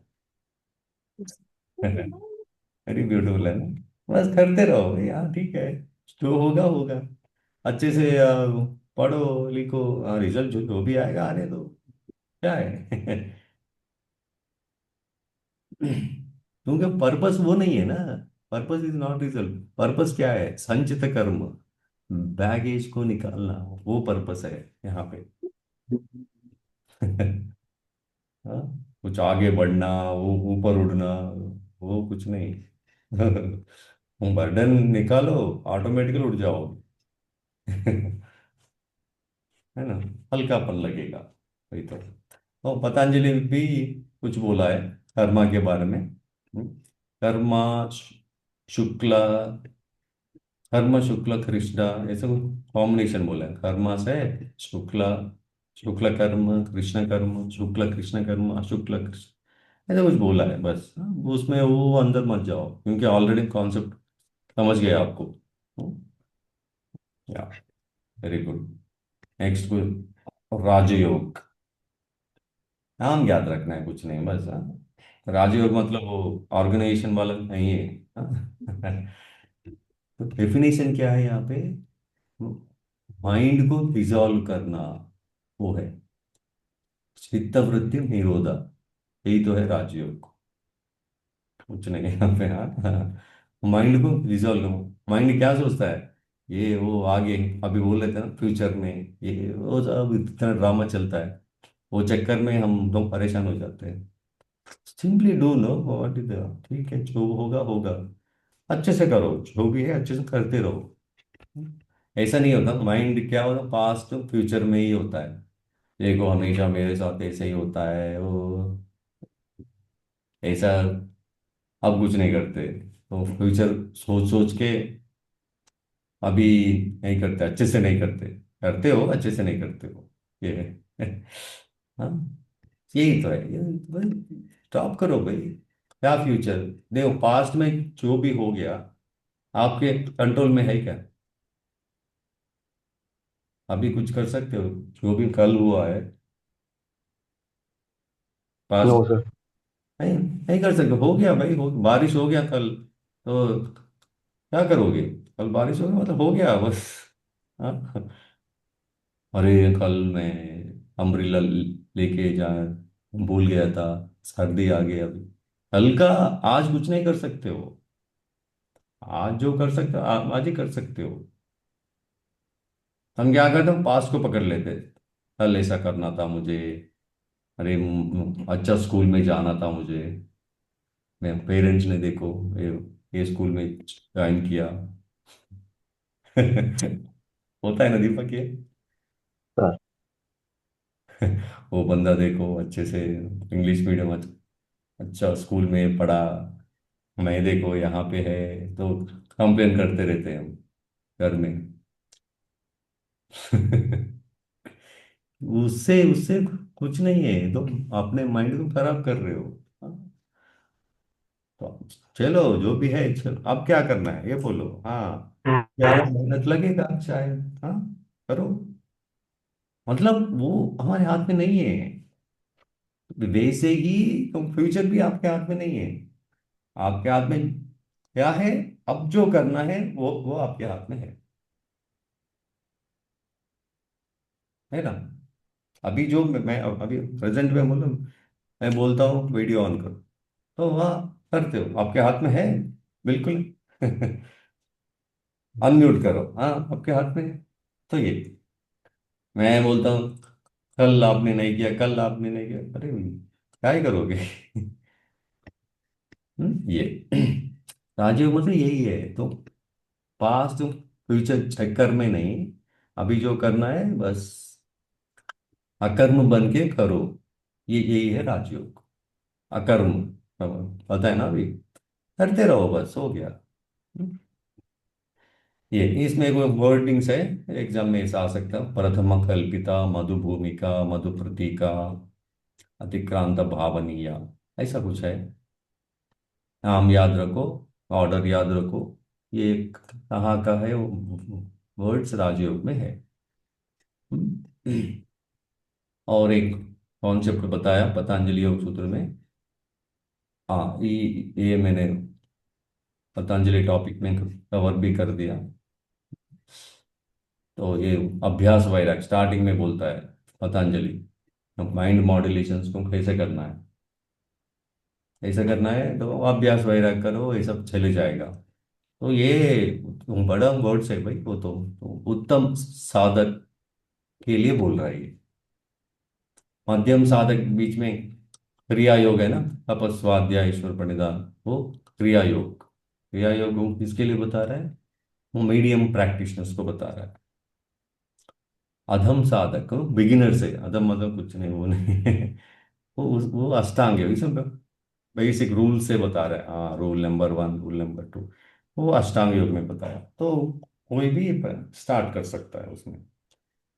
वेरी ब्यूटीफुल है ना, बस करते रहो भाई, हाँ ठीक है, जो होगा होगा, अच्छे से पढ़ो लिखो, रिजल्ट जो भी आएगा आने दो, क्या है। क्योंकि पर्पस वो नहीं है ना, purpose is not result, purpose क्या है? संचित कर्म, बैगेज को निकालना, वो पर्पस है यहाँ पे। हाँ, कुछ आगे बढ़ना, वो ऊपर उड़ना, वो कुछ नहीं। वो बर्डन निकालो, ऑटोमेटिकली उड़ जाओ। है ना, हल्कापन लगेगा, वही तो पतंजलि भी कुछ बोला है कर्मा के बारे में। कर्मा शुक्ला, कर्म शुक्ल कृष्णा, ऐसा कॉम्बिनेशन बोला है, कर्मा से शुक्ला, शुक्ल कर्म, कृष्ण कर्म, शुक्ल कृष्ण कर्म, अशुक्ल कृष्ण, ऐसा कुछ बोला है बस, उसमें वो अंदर मत जाओ, क्योंकि ऑलरेडी कॉन्सेप्ट समझ गए आपको। या, वेरी गुड। नेक्स्ट राजयोग, नाम याद रखना है, कुछ नहीं बस, हाँ। राजयोग मतलब वो ऑर्गेनाइजेशन वाला नहीं है, हाँ। तो डेफिनेशन क्या है यहाँ पे? माइंड को डिसॉल्व करना, वो है चित्त वृत्ति निरोधा, यही तो है राजयोग, कुछ नहीं यहाँ पे, हाँ। माइंड को रिजॉल्व करो, माइंड क्या सोचता है, ये वो आगे, अभी बोल रहे थे ना फ्यूचर में, ये वो सब इतना ड्रामा चलता है, वो चक्कर में हम लोग परेशान हो जाते हैं। Simply do know what is, ठीक है, जो होगा होगा, अच्छे से करो, जो भी है अच्छे से करते रहो। ऐसा नहीं होता, माइंड क्या होता, पास्ट फ्यूचर में ही होता है, देखो हमेशा मेरे साथ ऐसे ही होता है वो, ऐसा अब कुछ नहीं करते, तो फ्यूचर सोच सोच के अभी नहीं करते, अच्छे से नहीं करते। करते हो, अच्छे से नहीं करते हो, ये है। हाँ, यही तो है ये भाई। स्टॉप करो भाई। क्या फ्यूचर? देखो, पास्ट में जो भी हो गया आपके कंट्रोल में है क्या? अभी कुछ कर सकते हो? जो भी कल हुआ है नो पास्ट, सर। नहीं नहीं कर सकते। हो गया भाई, हो बारिश हो गया कल, तो क्या करोगे? कल बारिश हो गया मतलब हो गया बस। हाँ। अरे कल मैं अम्ब्रेला लेके जा भूल गया था, सर्दी आ गई अभी। कल का आज कुछ नहीं कर सकते हो। आज जो कर सकते हो आप आज ही कर सकते हो। हम क्या करते, हम पास्ट को पकड़ लेते। कल ऐसा करना था मुझे, अरे अच्छा स्कूल में जाना था मुझे, मैं पेरेंट्स ने देखो ये स्कूल में ज्वाइन किया। होता है ना दीपक ये। सर। वो बंदा देखो अच्छे से इंग्लिश मीडियम अच्छा स्कूल में पढ़ा, मैं देखो यहाँ पे है, तो कंप्लेन करते रहते हैं हम घर में। उससे उससे कुछ नहीं है, तो अपने माइंड को खराब कर रहे हो। हाँ, तो चलो जो भी है, चलो अब क्या करना है ये बोलो। हाँ, ज्यादा मेहनत लगेगा शायद, हाँ करो। मतलब वो हमारे हाथ में नहीं है। वैसे ही फ्यूचर भी आपके हाथ में नहीं है। आपके हाथ में क्या है? अब जो करना है वो आपके हाथ में है ना? अभी जो मैं अभी प्रेजेंट में बोलूँ, मैं बोलता हूँ वीडियो ऑन करो, तो वहाँ करते हो, आपके हाथ में है बिल्कुल। अनम्यूट करो, हाँ आपके हाथ में है। तो ये मैं बोलता हूँ कल आपने नहीं किया, कल आपने नहीं किया, अरे क्या ही करोगे? ये राजीव मतलब यही है। तो पास्ट फ्यूचर चक्कर में नहीं, अभी जो करना है बस अकर्म बन के करो। ये यही है राजयोग, अकर्म। पता है ना अभी, करते रहो बस हो गया। हम्म, ये इसमें कोई वर्डिंग्स है, एग्जाम में ऐसा आ सकता है, प्रथम कल्पिता मधुभूमिका मधुप्रतीका अतिक्रांत भावनीय, ऐसा कुछ है। नाम याद रखो, ऑर्डर याद रखो, ये कहाँ का है, वर्ड्स राजयोग में है। हम्म। और एक कॉन्सेप्ट बताया पतंजलि योग सूत्र में। हाँ, ये मैंने पतंजलि टॉपिक में कवर भी कर दिया। तो ये अभ्यास वैराग स्टार्टिंग में बोलता है पतंजलि, माइंड मॉड्यूलेशन को कैसे करना है, ऐसे करना है, तो अभ्यास वैराग करो, ये सब चले जाएगा। तो ये बड़ा वर्ड्स है भाई, वो तो उत्तम साधक के लिए बोल रहा है ये। मध्यम साधक बीच में क्रिया योग है ना, तपस स्वाध्याय ईश्वर प्रणिधान, वो क्रिया योग। क्रिया योग वो किसके लिए बता रहा है? वो मीडियम प्रैक्टिशनर्स को बता रहा है। अधम साधक बिगिनर से, अधम मतलब कुछ नहीं, वो नहीं है। वो अष्टांग योग सब बेसिक रूल से बता रहा है। हाँ, रूल नंबर 1, रूल नंबर 2, वो अष्टांग योग में बताया, तो कोई भी स्टार्ट कर सकता है उसमें।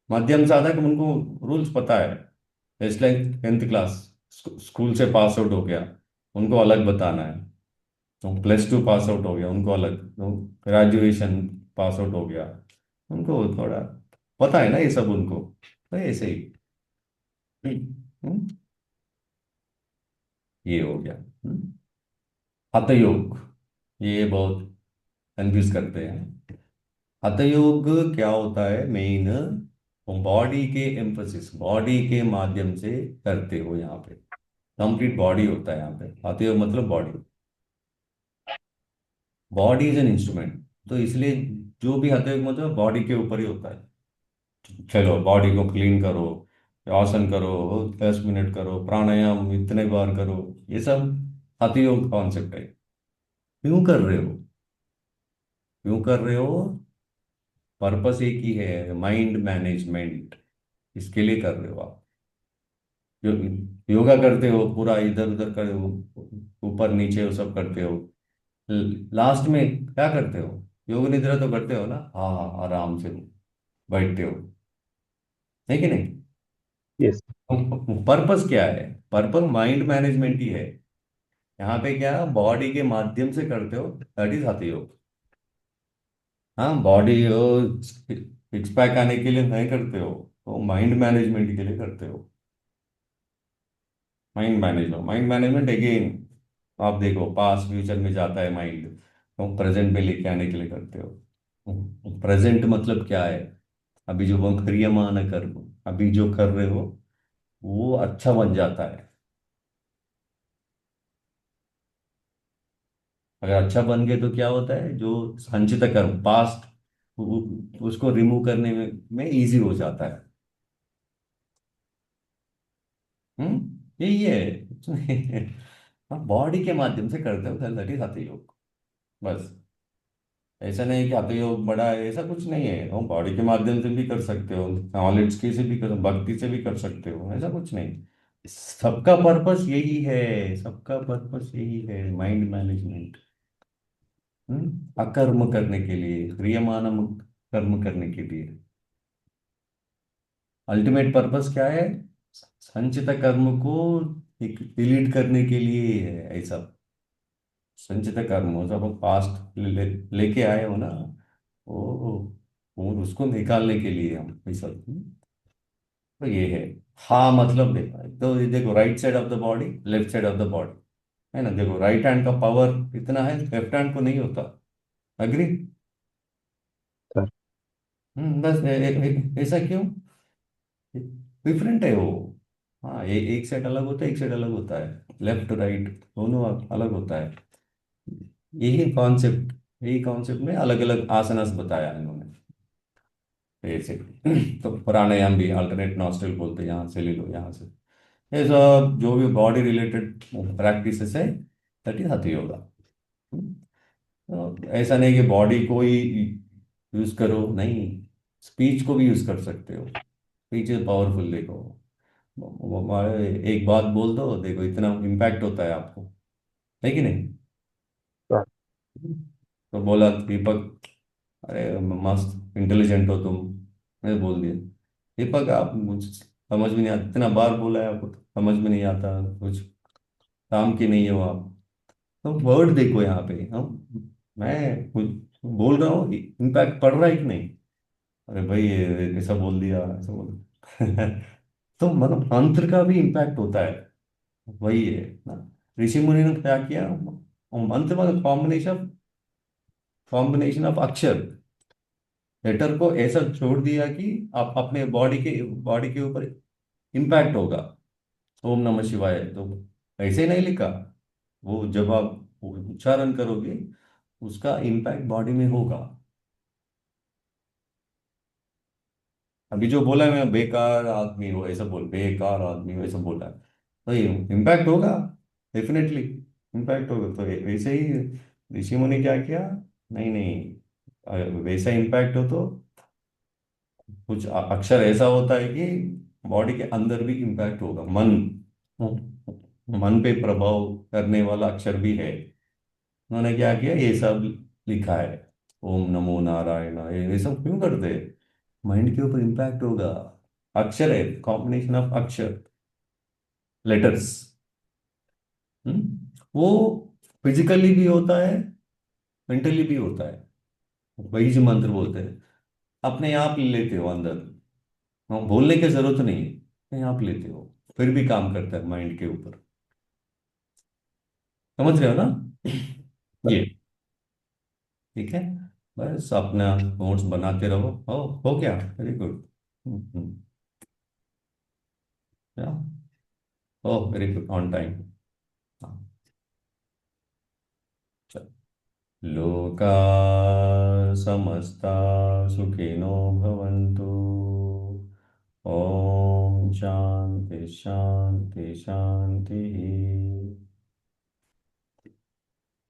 मध्यम साधक उनको रूल्स पता है, जैसे लाइक 10th क्लास स्कूल से पास आउट हो गया, उनको अलग बताना है। तो +2 पास आउट हो गया, उनको अलग। तो ग्रेजुएशन पास आउट हो गया, उनको थोड़ा पता है ना ये सब उनको, तो ऐसे ही। हम्म, ये हो गया। हठ योग, ये बहुत कंफ्यूज करते हैं। हठ योग क्या होता है मेन? बॉडी के एम्फोसिस, बॉडी के माध्यम से करते हो यहाँ पे, कंप्लीट बॉडी होता है यहाँ पे। हठ योग मतलब body, body is an instrument, तो इसलिए जो भी हठ योग मतलब बॉडी के ऊपर ही होता है। चलो बॉडी को क्लीन करो, आसन करो, 10 मिनट करो, प्राणायाम इतने बार करो, ये सब हठ योग कॉन्सेप्ट है। क्यों कर रहे हो? क्यों कर रहे हो? पर्पस एक ही है, माइंड मैनेजमेंट, इसके लिए कर रहे हो आप। यो, योगा करते हो पूरा इधर उधर कर, ऊपर नीचे वो सब करते हो, लास्ट में क्या करते हो? योग निद्रा तो करते हो ना, हाँ हाँ, आराम से बैठते हो, है कि नहीं? यस। पर्पस क्या है? पर्पस माइंड मैनेजमेंट ही है। यहाँ पे क्या बॉडी के माध्यम से करते हो, दैट इज हठ योग। हाँ, बॉडी सिक्स पैक आने के लिए नहीं करते हो, तो माइंड मैनेजमेंट के लिए करते हो। माइंड मैनेजमेंट अगेन, आप देखो पास्ट फ्यूचर में जाता है माइंड, तो प्रेजेंट में लेके आने के लिए करते हो। प्रेजेंट मतलब क्या है? अभी जो वो क्रियमान कर्म, अभी जो कर रहे हो वो अच्छा बन जाता है। अगर अच्छा बन गए तो क्या होता है, जो संचित कर्म पास्ट, उसको रिमूव करने में इजी हो जाता है। यही है, कुछ नहीं। हाँ, बॉडी के माध्यम से करते हो, दैट इज हठ योग। बस, ऐसा नहीं कि हठ योग बड़ा है, ऐसा कुछ नहीं है। हम बॉडी के माध्यम से भी कर सकते हो, नॉलेज के से भी कर, भक्ति से भी कर सकते हो, ऐसा कुछ नहीं। सबका पर्पस यही है, सबका पर्पस यही है, माइंड मैनेजमेंट। अकर्म करने के लिए, क्रियमाणम कर्म करने के लिए। अल्टीमेट पर्पस क्या है? संचित कर्म को डिलीट करने के लिए है ऐसा। संचित कर्म हो, जब पास्ट लेके आए हो ना, ओ, वो उसको निकालने के लिए हम ऐसा। तो ये है। हाँ मतलब देखो, तो ये देखो, right side of the body, left side of the body, है ना? देखो राइट हैंड का पावर इतना है, लेफ्ट हैंड को नहीं होता। अग्री? सर। बस ऐसा क्यों? डिफरेंट है वो। हाँ, एक साइड अलग होता है, एक साइड अलग होता है, लेफ्ट राइट दोनों अलग होता है। यही कॉन्सेप्ट में अलग अलग आसनास बताया इन्होंने, ऐसे। तो प्राणायाम भी अल्टरनेट नॉस्ट्रल बोलते हैं, यहाँ से ले लो, यहाँ से। ये सब जो भी बॉडी रिलेटेड प्रैक्टिसेस है, दैट इज हठ योगा। तो ऐसा नहीं कि बॉडी को ही यूज करो, नहीं, स्पीच को भी यूज कर सकते हो। स्पीच इज पावरफुल, देखो एक बात बोल दो, देखो इतना इम्पैक्ट होता है आपको, है कि नहीं? सर। तो बोला दीपक, अरे मस्त इंटेलिजेंट हो तुम, मैं बोल दिया दीपक आप मुझ समझ में नहीं आता, इतना बार बोला है आपको तो समझ में नहीं आता, कुछ काम की नहीं हो आप। तो वर्ड देखो यहाँ पे, हम मैं कुछ बोल रहा हूँ, इम्पैक्ट पड़ रहा है कि नहीं? अरे भाई ऐसा बोल दिया, ऐसा बोल तो मतलब मंत्र का भी इम्पैक्ट होता है, वही है ना। ऋषि मुनि ने क्या किया, मंत्र मतलब कॉम्बिनेशन ऑफ अक्षर, लेटर को ऐसा छोड़ दिया कि आप अपने बॉडी के ऊपर इम्पैक्ट होगा। ओम नमः शिवाय तो ऐसे ही नहीं लिखा, वो जब आप उच्चारण करोगे उसका इम्पैक्ट बॉडी में होगा। अभी जो बोला है, मैं बेकार आदमी हो ऐसा बोल, बेकार आदमी हो ऐसा बोला है, तो ये इम्पैक्ट होगा, डेफिनेटली इम्पैक्ट होगा। तो वैसे ही ऋषि मुनि क्या किया, नहीं नहीं, वैसा इम्पैक्ट हो तो कुछ अक्षर ऐसा होता है कि बॉडी के अंदर भी इम्पैक्ट होगा, मन पे प्रभाव करने वाला अक्षर भी है। उन्होंने क्या किया, ये सब लिखा है, ओम नमो नारायण, ये सब क्यों करते हैं? माइंड के ऊपर इम्पैक्ट होगा। अक्षर है, कॉम्बिनेशन ऑफ अक्षर, लेटर्स। वो फिजिकली भी होता है, मेंटली भी होता है। वही जो मंत्र बोलते हैं, अपने आप ले लेते हो अंदर, हाँ, बोलने की जरूरत नहीं है, अपने आप लेते हो, फिर भी काम करता है माइंड के ऊपर। समझ रहे हो ना? ये ठीक है। बस अपना नोट्स बनाते रहो, हो गया, very good. Oh very good, on time. लोका समस्ता सुखिनो भवन्तु। ओम शांति शांति शांति।